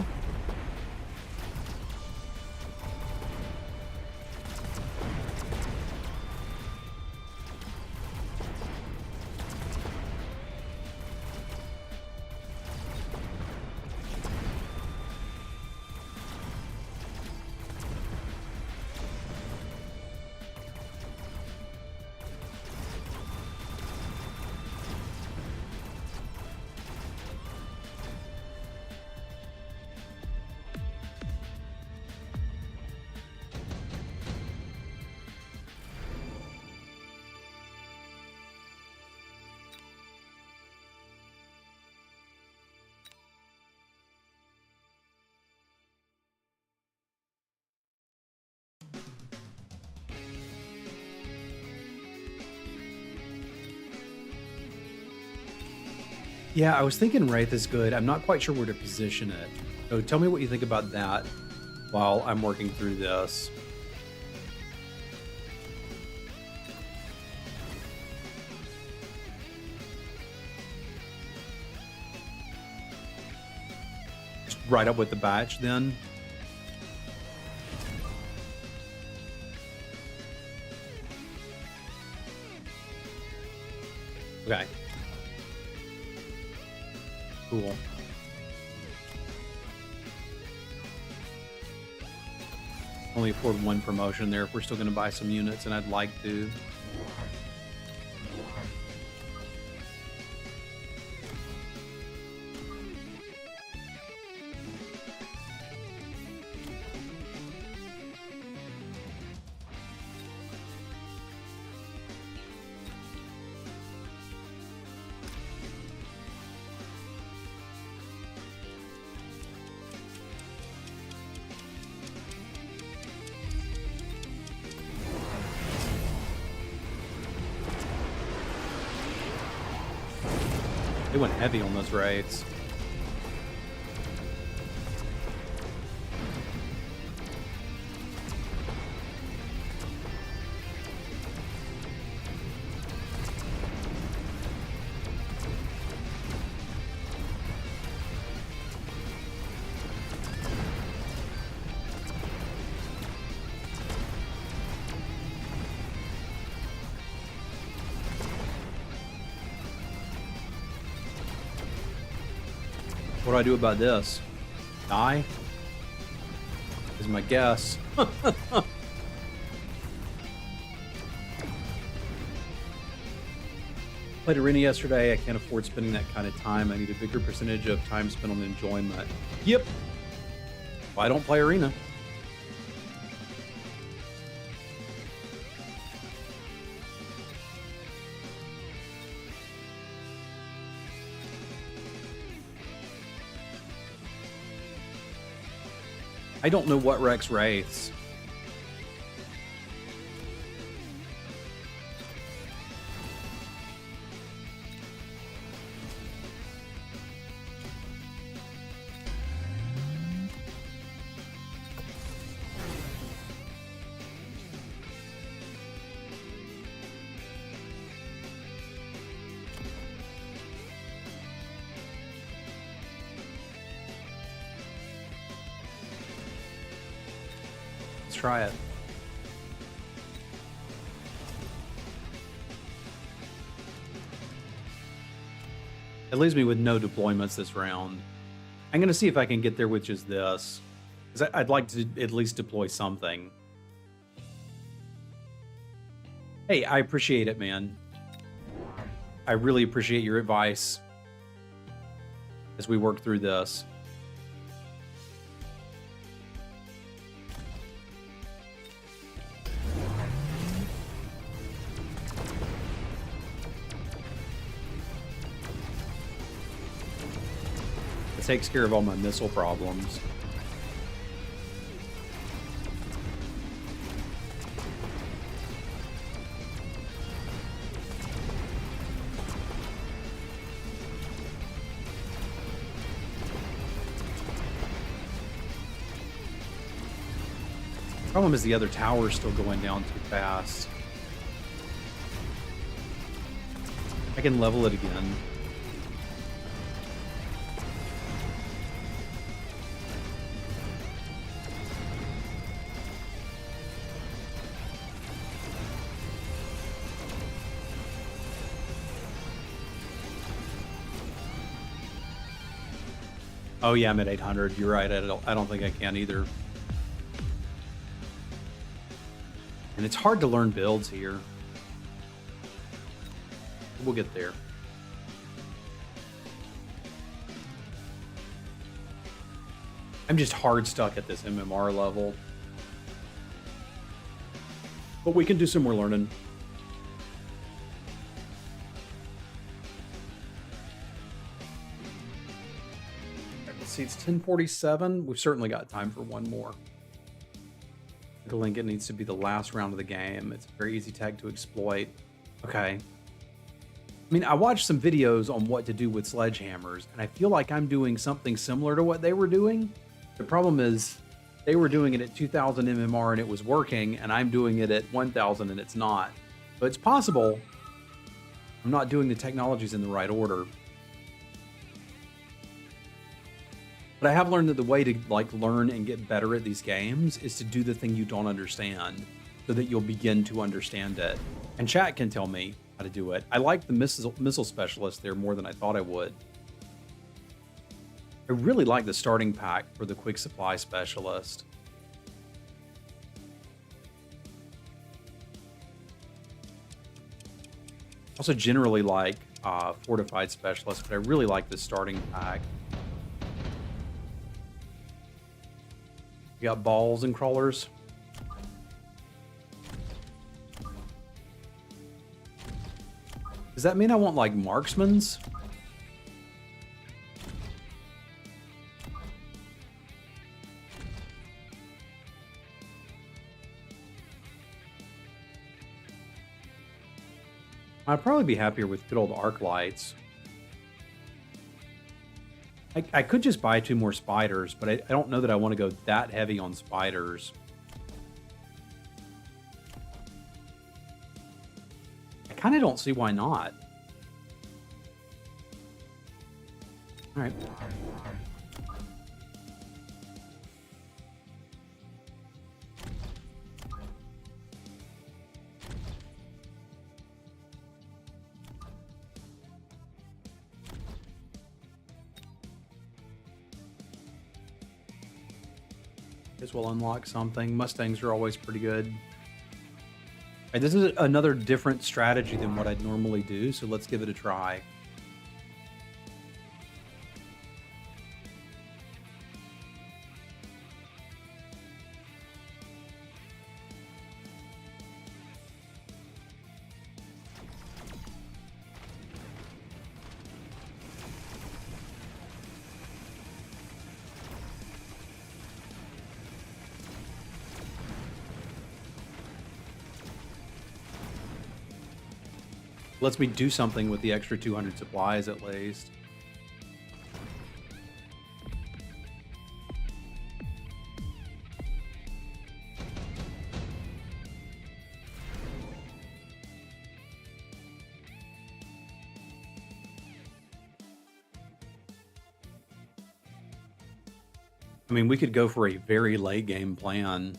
Yeah, I was thinking Wraith is good. I'm not quite sure where to position it. So tell me what you think about that while I'm working through this. Just right up with the batch then. Okay. Cool. Only afford one promotion there if we're still going to buy some units, and I'd like to. They went heavy on those raids. What do I do about this? Die? Is my guess. Played Arena yesterday. I can't afford spending that kind of time. I need a bigger percentage of time spent on enjoyment. Yep. Well, I don't play Arena. I don't know what Rex Wraiths. Let's try it. It leaves me with no deployments this round. I'm going to see if I can get there with just this. Because I'd like to at least deploy something. Hey, I appreciate it, man. I really appreciate your advice as we work through this. It takes care of all my missile problems. Problem is the other tower is still going down too fast. I can level it again. Oh yeah, I'm at 800. You're right. I don't think I can either. And it's hard to learn builds here. We'll get there. I'm just hard stuck at this MMR level. But we can do some more learning. Let's see, it's 10:47. We've certainly got time for one more. I think it needs to be the last round of the game. It's a very easy tag to exploit. Okay. I mean, I watched some videos on what to do with sledgehammers, and I feel like I'm doing something similar to what they were doing. The problem is they were doing it at 2000 MMR and it was working, and I'm doing it at 1000 and it's not. But it's possible I'm not doing the technologies in the right order. But I have learned that the way to like learn and get better at these games is to do the thing you don't understand so that you'll begin to understand it. And chat can tell me how to do it. I like the missile specialist there more than I thought I would. I really like the starting pack for the quick supply specialist. Also generally like fortified specialist, but I really like the starting pack. We got balls and crawlers. Does that mean I want like marksmans? I'd probably be happier with good old arc lights. I could just buy 2 more spiders, but I don't know that I want to go that heavy on spiders. I kind of don't see why not. All right. Guess we'll unlock something. Mustangs are always pretty good. All right, this is another different strategy than what I'd normally do, so let's give it a try. Lets me do something with the extra 200 supplies at least. I mean, we could go for a very late game plan.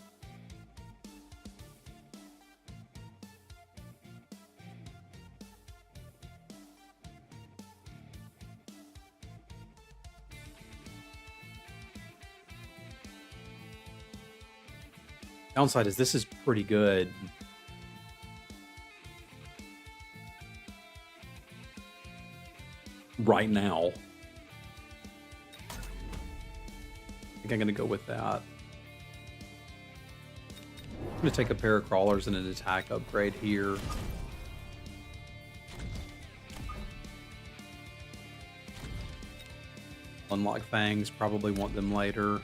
Downside is this is pretty good. Right now. I think I'm going to go with that. I'm going to take a pair of crawlers and an attack upgrade here. Unlock fangs, probably want them later.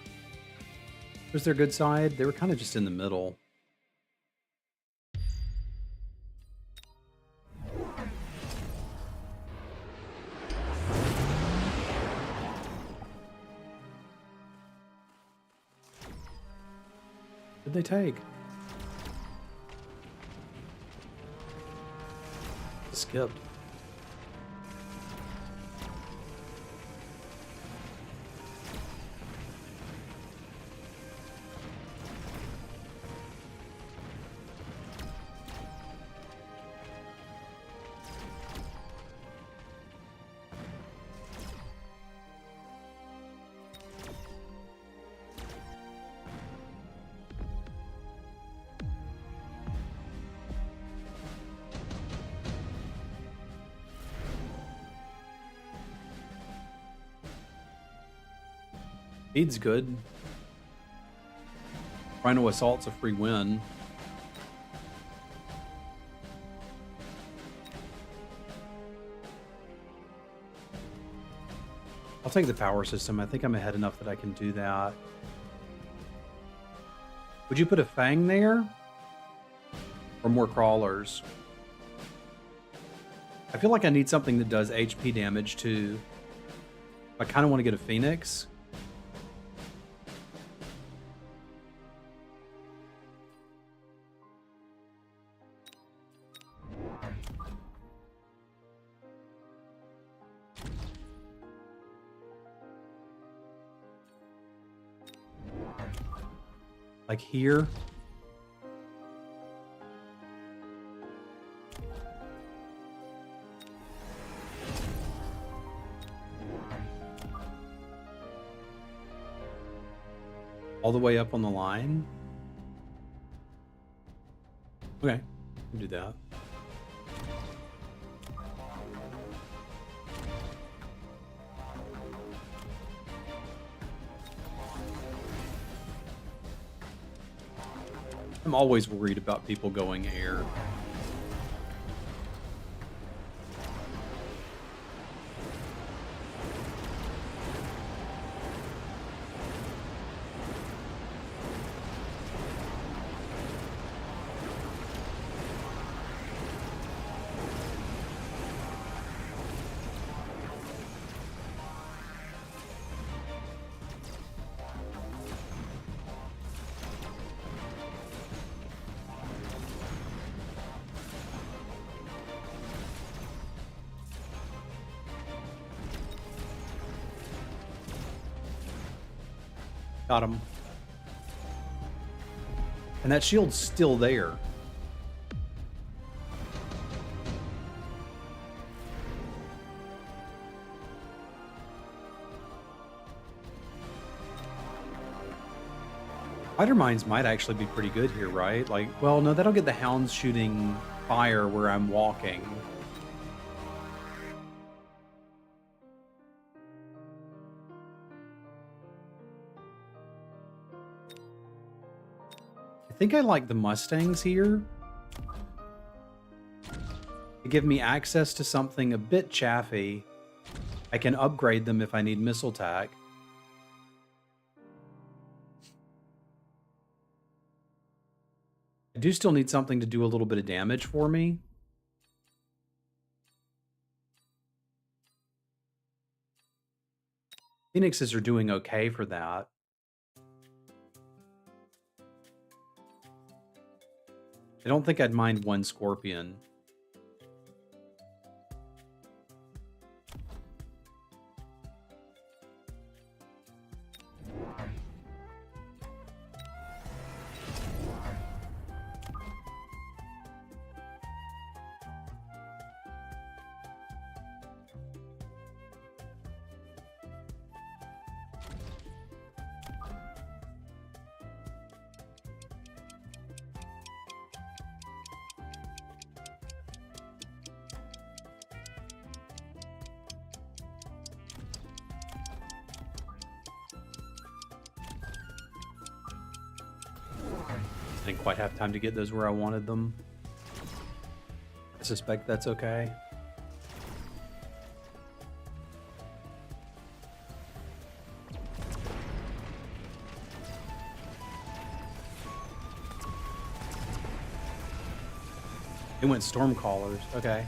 Was their good side? They were kind of just in the middle. What did they take? Skipped. Speed's good. Rhino Assault's a free win. I'll take the power system. I think I'm ahead enough that I can do that. Would you put a fang there? Or more crawlers? I feel like I need something that does HP damage too. I kind of want to get a Phoenix. Like here. All the way up on the line. Okay, can do that. I'm always worried about people going air. Got him. And that shield's still there. Spider mines might actually be pretty good here, right? Like, well, no, that'll get the hounds shooting fire where I'm walking. I think I like the Mustangs here. They give me access to something a bit chaffy. I can upgrade them if I need missile tack. I do still need something to do a little bit of damage for me. Phoenixes are doing okay for that. I don't think I'd mind one Scorpion. I didn't quite have time to get those where I wanted them. I suspect that's okay. It went Stormcallers. Okay.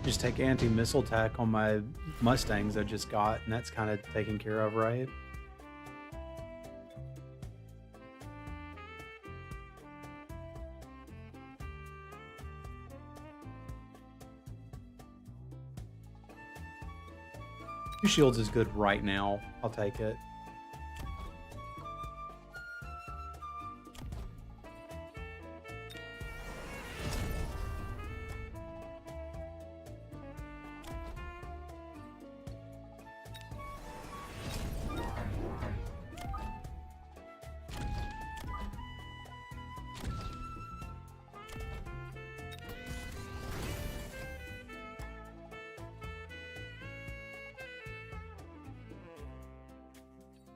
Just take anti-missile attack on my Mustangs I just got, and that's kind of taken care of, right? Two shields is good right now. I'll take it.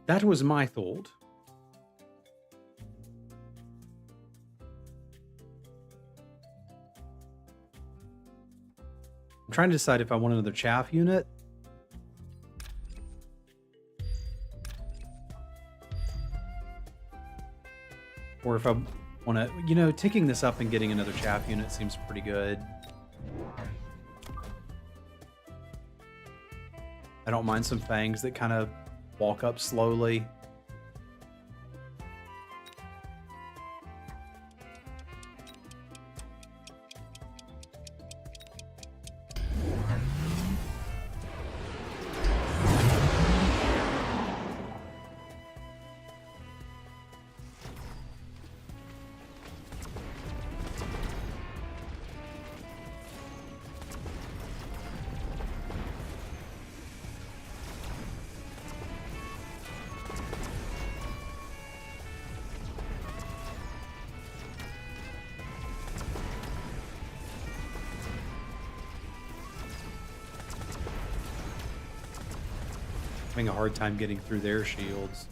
That was my thought. I'm trying to decide if I want another chaff unit. Or if I want to, you know, ticking this up and getting another chaff unit seems pretty good. I don't mind some fangs that kind of walk up slowly. Having a hard time getting through their shields.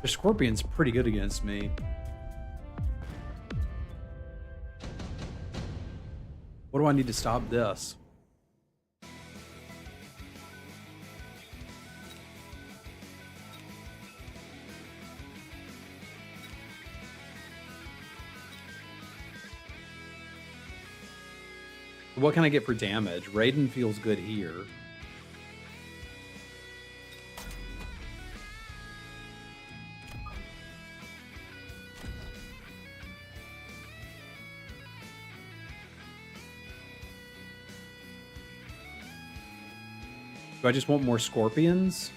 The Scorpion's pretty good against me. What do I need to stop this? What can I get for damage? Raiden feels good here. Do I just want more scorpions?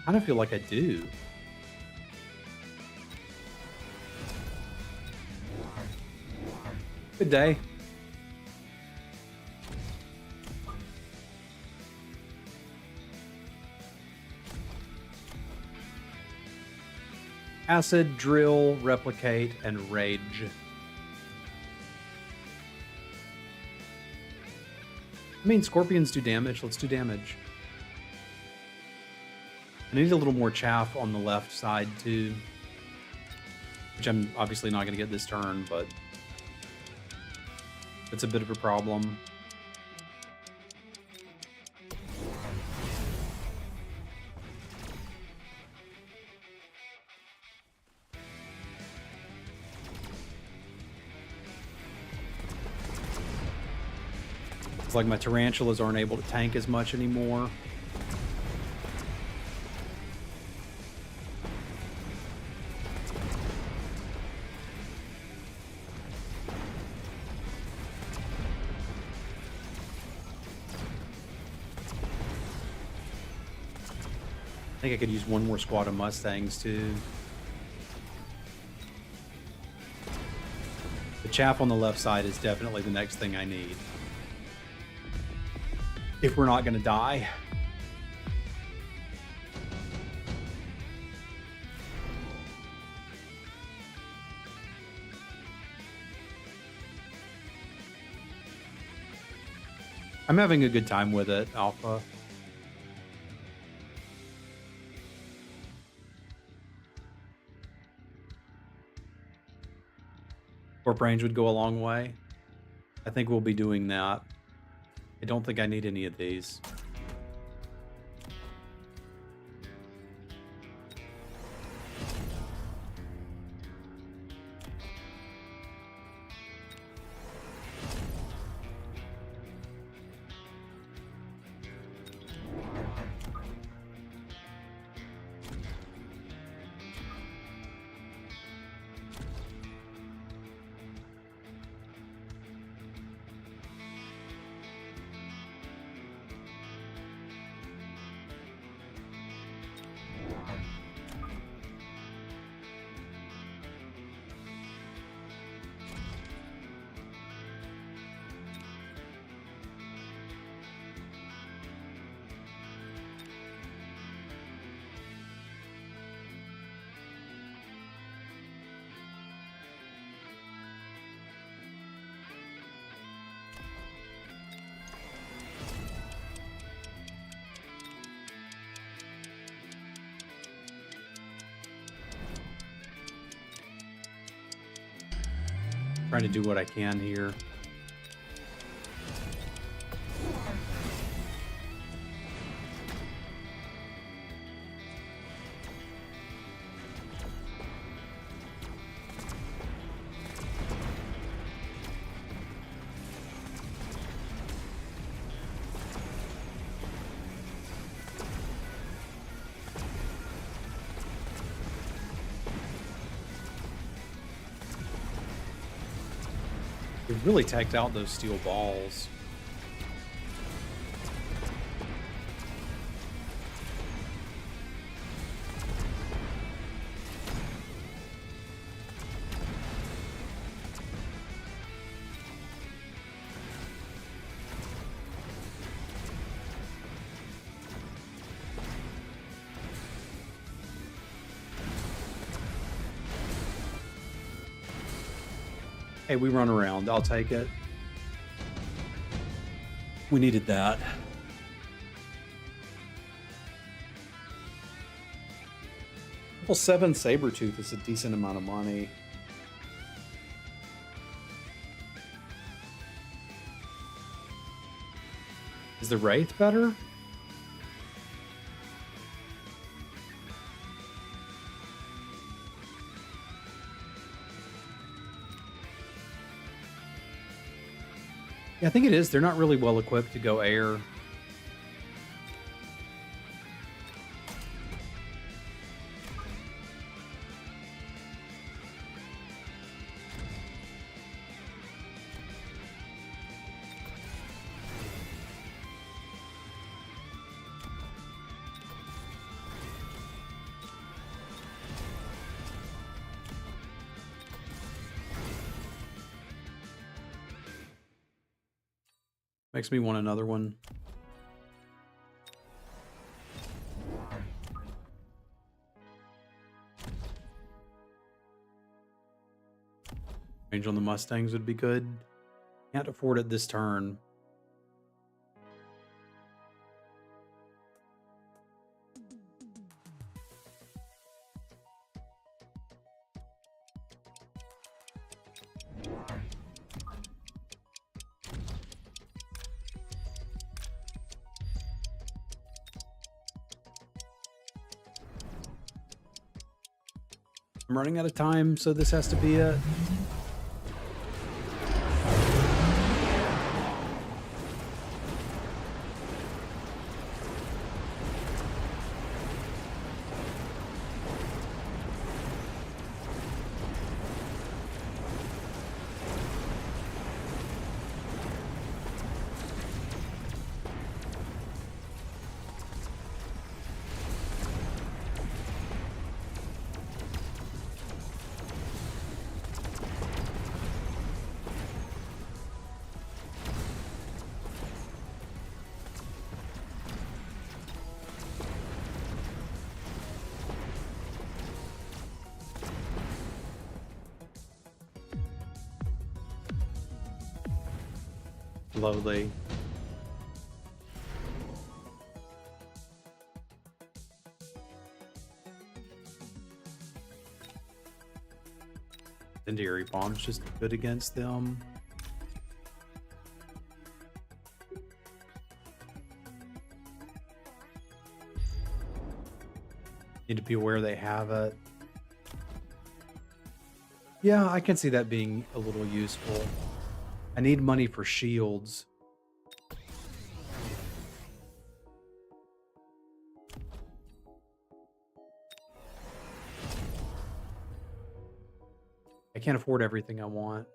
I kind of feel like I do. Good day. Acid, drill, replicate, and rage. I mean, scorpions do damage. Let's do damage. I need a little more chaff on the left side too, which I'm obviously not going to get this turn, but it's a bit of a problem. It's like my tarantulas aren't able to tank as much anymore. I think I could use one more squad of Mustangs too. The chaff on the left side is definitely the next thing I need. If we're not going to die. I'm having a good time with it, Alpha. Warp range would go a long way. I think we'll be doing that. I don't think I need any of these. Trying to do what I can here. It really tacked out those steel balls. Hey, we run around. I'll take it. We needed that. Level 7 Sabretooth is a decent amount of money. Is the Wraith better? Yeah, I think it is. They're not really well equipped to go air. Makes me want another one. Range on the Mustangs would be good. Can't afford it this turn. I'm running out of time, so this has to be it. Slowly. Incendiary bomb's just good against them. Need to be aware they have it. Yeah, I can see that being a little useful. I need money for shields. I can't afford everything I want.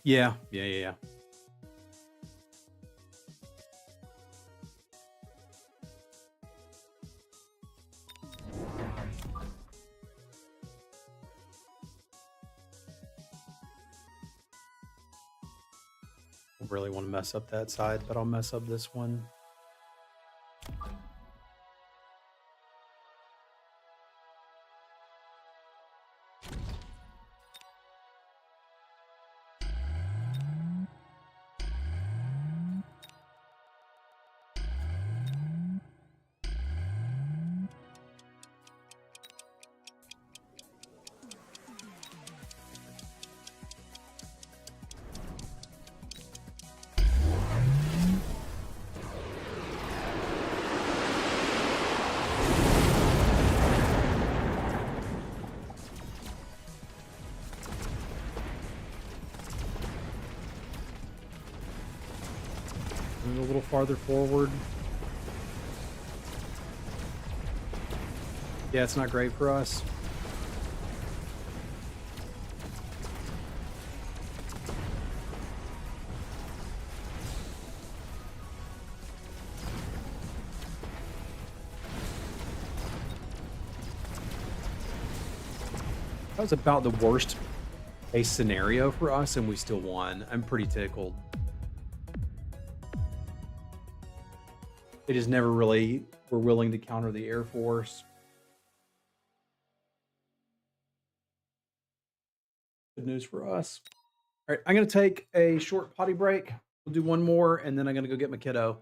Yeah. I really want to mess up that side, but I'll mess up this one. a little farther forward. Yeah, it's not great for us. That was about the worst case scenario for us, and we still won. I'm pretty tickled. They just never really were willing to counter the Air Force. Good news for us. All right, I'm going to take a short potty break. We'll do one more, and then I'm going to go get my kiddo.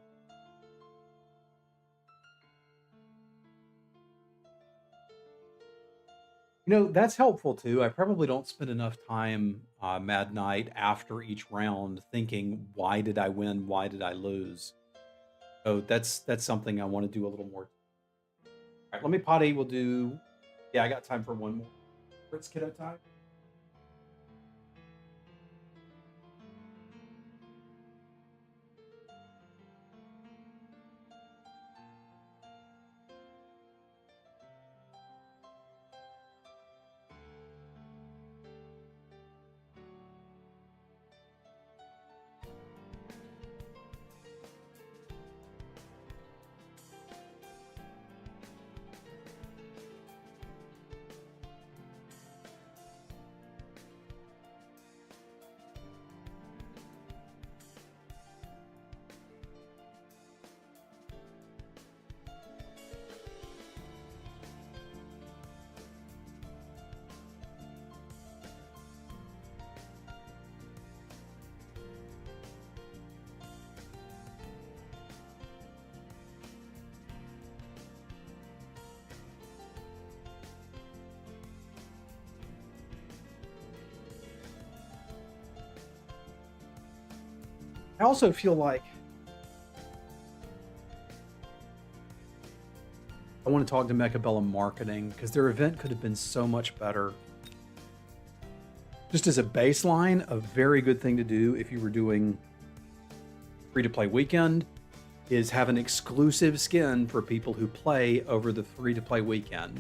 You know, that's helpful too. I probably don't spend enough time Mad Night after each round thinking, why did I win? Why did I lose? So that's something I want to do a little more. All right, let me potty. We'll do, yeah, I got time for one more. It's kiddo time. I also feel like I want to talk to Mechabellum Marketing because their event could have been so much better. Just as a baseline, a very good thing to do if you were doing free-to-play weekend is have an exclusive skin for people who play over the free-to-play weekend.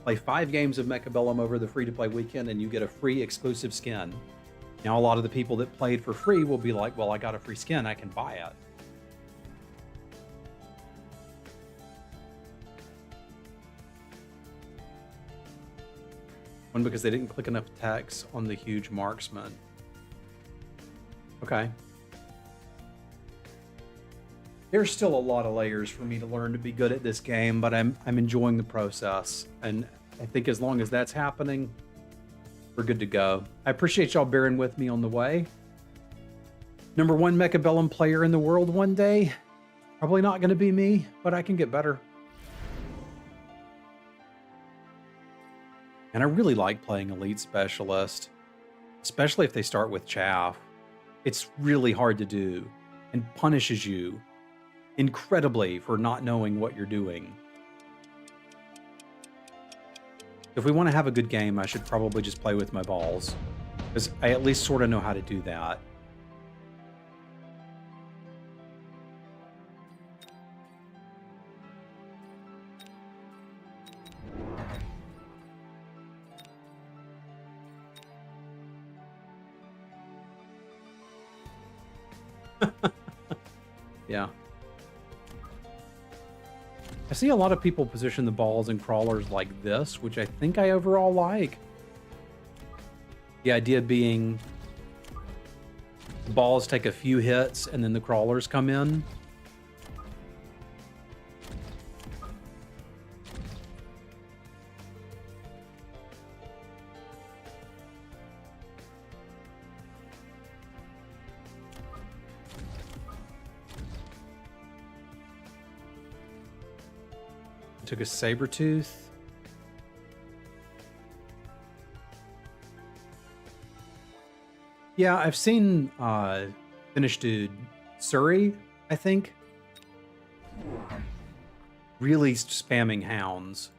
Play 5 games of Mechabellum over the free-to-play weekend and you get a free exclusive skin. Now, a lot of the people that played for free will be like, well, I got a free skin, I can buy it. One, because they didn't click enough text on the huge marksman. Okay. There's still a lot of layers for me to learn to be good at this game, but I'm enjoying the process. And I think as long as that's happening, we're good to go. I appreciate y'all bearing with me on the way. #1 Mechabellum player in the world one day. Probably not going to be me, but I can get better. And I really like playing Elite Specialist, especially if they start with chaff. It's really hard to do and punishes you incredibly for not knowing what you're doing. If we want to have a good game, I should probably just play with my balls, because I at least sort of know how to do that. Yeah. I see a lot of people position the balls and crawlers like this, which I think I overall like. The idea being the balls take a few hits and then the crawlers come in. Took a saber-tooth. Yeah, I've seen Finnish dude Surrey, I think. Really spamming hounds.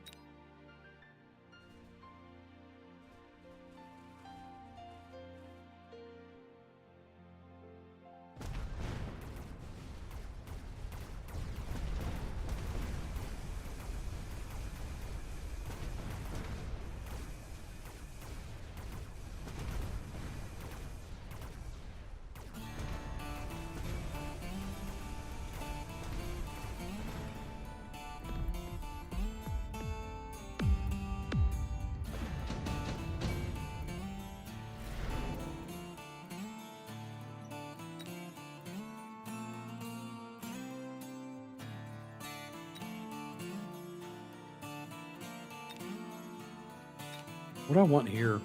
What do I want here?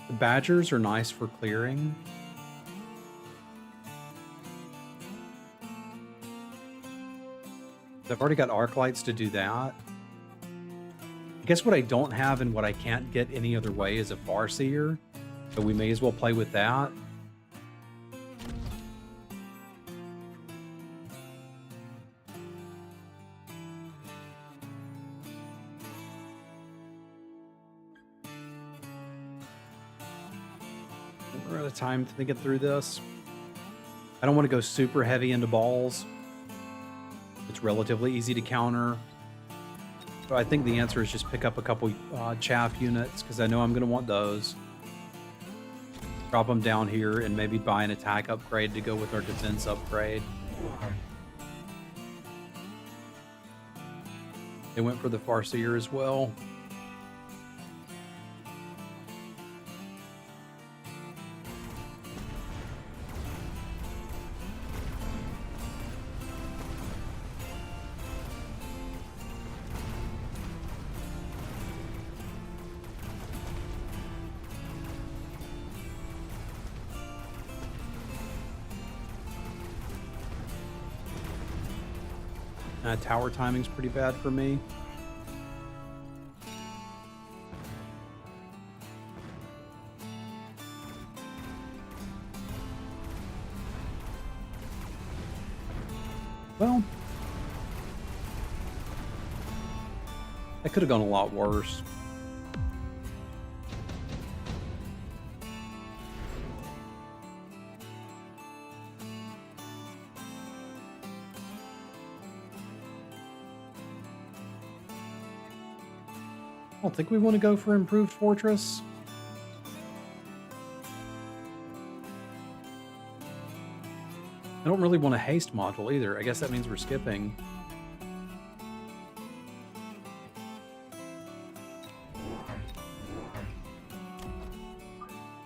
The badgers are nice for clearing. I've already got arc lights to do that. I guess what I don't have and what I can't get any other way is a Farseer. So we may as well play with that. We're out of time thinking through this. I don't want to go super heavy into balls. It's relatively easy to counter. So I think the answer is just pick up a couple chaff units because I know I'm going to want those. Drop them down here and maybe buy an attack upgrade to go with our defense upgrade. They went for the Farseer as well. Tower timing's pretty bad for me. Well, that could have gone a lot worse. I don't think we want to go for improved fortress. I don't really want a haste module either. I guess that means we're skipping.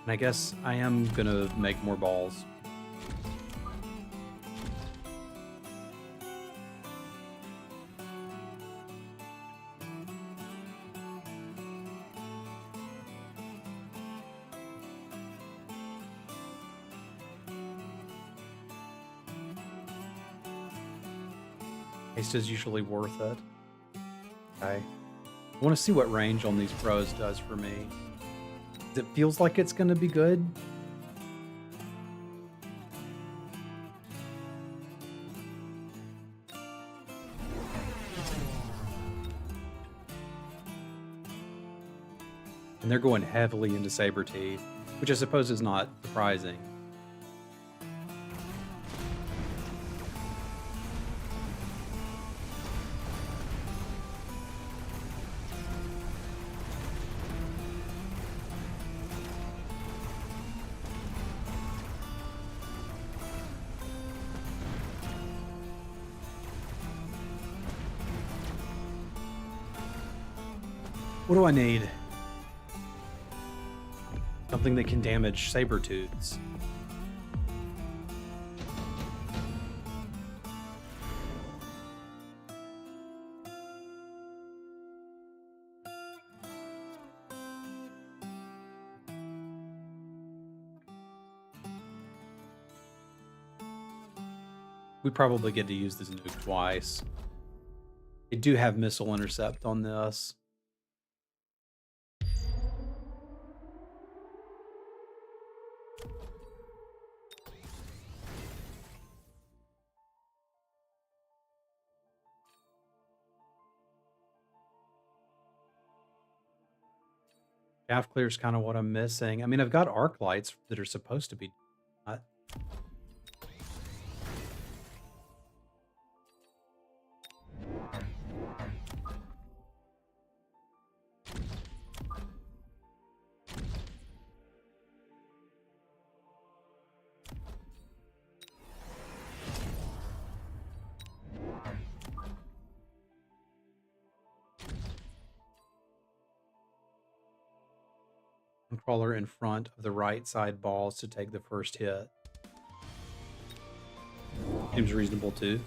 And I guess I am gonna make more balls. Haste is usually worth it. Okay. I want to see what range on these pros does for me. It feels like it's going to be good. And they're going heavily into Saber Teeth, which I suppose is not surprising. What do I need? Something that can damage Sabertooths. We probably get to use this nuke twice. They do have missile intercept on this. Chaff clear is kind of what I'm missing. I mean, I've got arc lights that are supposed to be. Crawler in front of the right side balls to take the first hit. Seems reasonable too.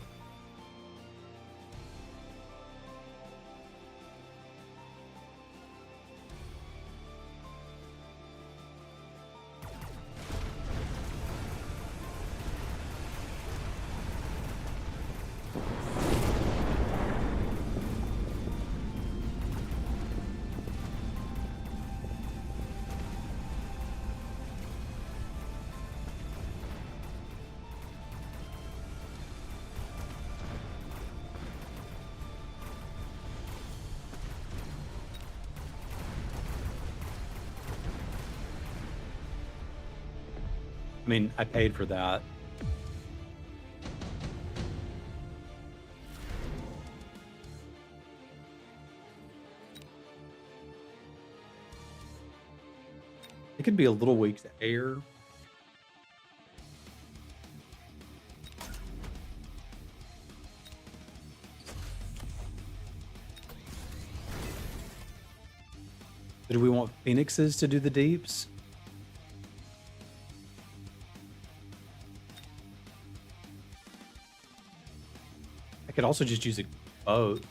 I mean, I paid for that. It could be a little weak to air. Do we want phoenixes to do the deeps? I could also just use a boat.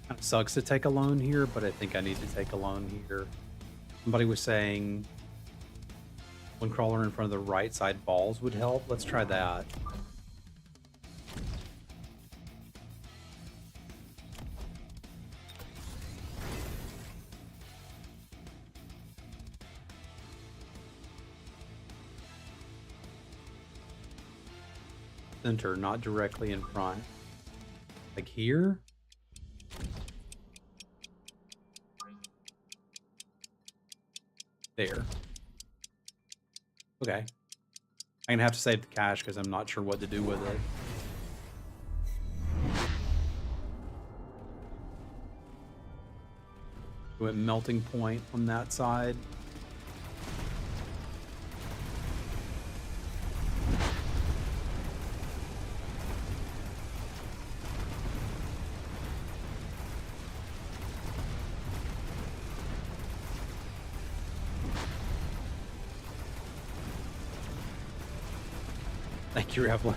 Kind of sucks to take a loan here, but I think I need to take a loan here. Somebody was saying one crawler in front of the right side balls would help. Let's try that. Center, not directly in front. Like here? There. Okay. I'm gonna have to save the cash because I'm not sure what to do with it. We went melting point on that side. Thank you, Evelyn.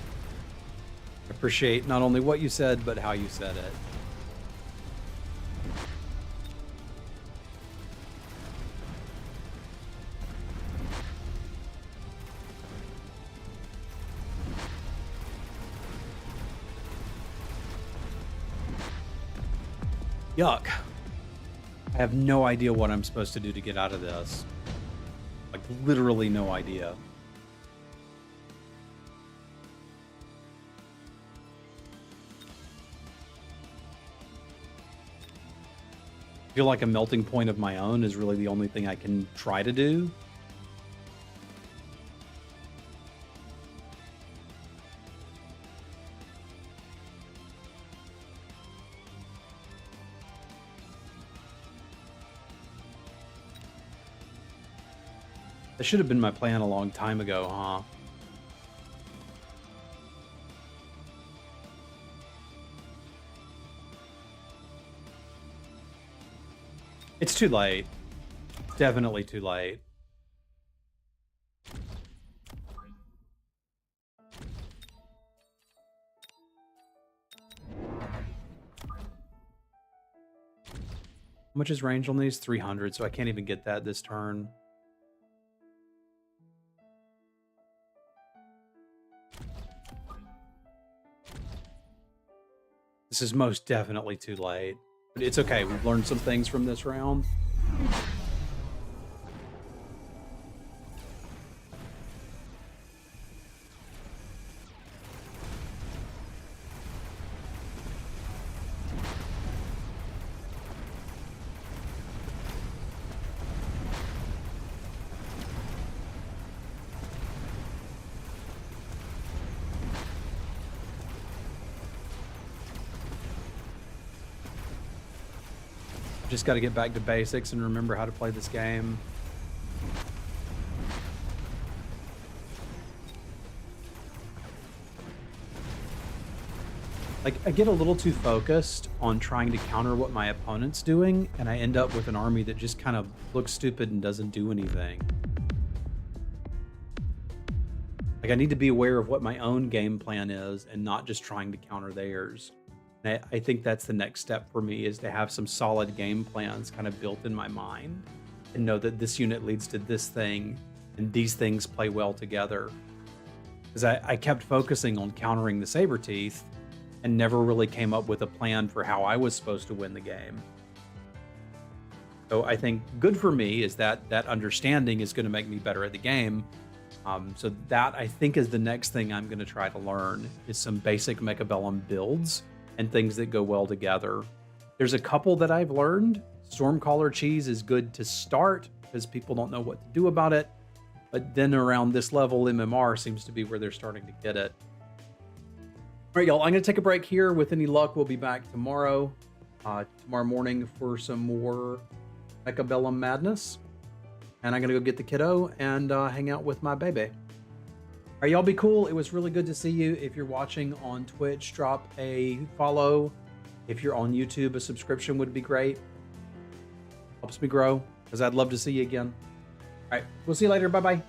I appreciate not only what you said, but how you said it. Yuck. I have no idea what I'm supposed to do to get out of this. Like, literally no idea. I feel like a melting point of my own is really the only thing I can try to do. That should have been my plan a long time ago, huh? It's too late. Definitely too late. How much is range on these? 300, so I can't even get that this turn. This is most definitely too late. But it's okay, we've learned some things from this round. Just got to get back to basics and remember how to play this game. Like, I get a little too focused on trying to counter what my opponent's doing, and I end up with an army that just kind of looks stupid and doesn't do anything. Like, I need to be aware of what my own game plan is and not just trying to counter theirs. I think that's the next step for me, is to have some solid game plans kind of built in my mind and know that this unit leads to this thing and these things play well together. Because I kept focusing on countering the Saberteeth and never really came up with a plan for how I was supposed to win the game. So I think good for me is that that understanding is going to make me better at the game. So that I think is the next thing I'm going to try to learn is some basic Mechabellum builds and things that go well together. There's a couple that I've learned. Stormcaller cheese is good to start because people don't know what to do about it. But then around this level, MMR seems to be where they're starting to get it. All right, y'all, I'm going to take a break here. With any luck, we'll be back tomorrow morning for some more Mechabellum madness. And I'm going to go get the kiddo and hang out with my baby. All right, y'all be cool. It was really good to see you. If you're watching on Twitch, drop a follow. If you're on YouTube, a subscription would be great. Helps me grow because I'd love to see you again. All right, we'll see you later. Bye-bye.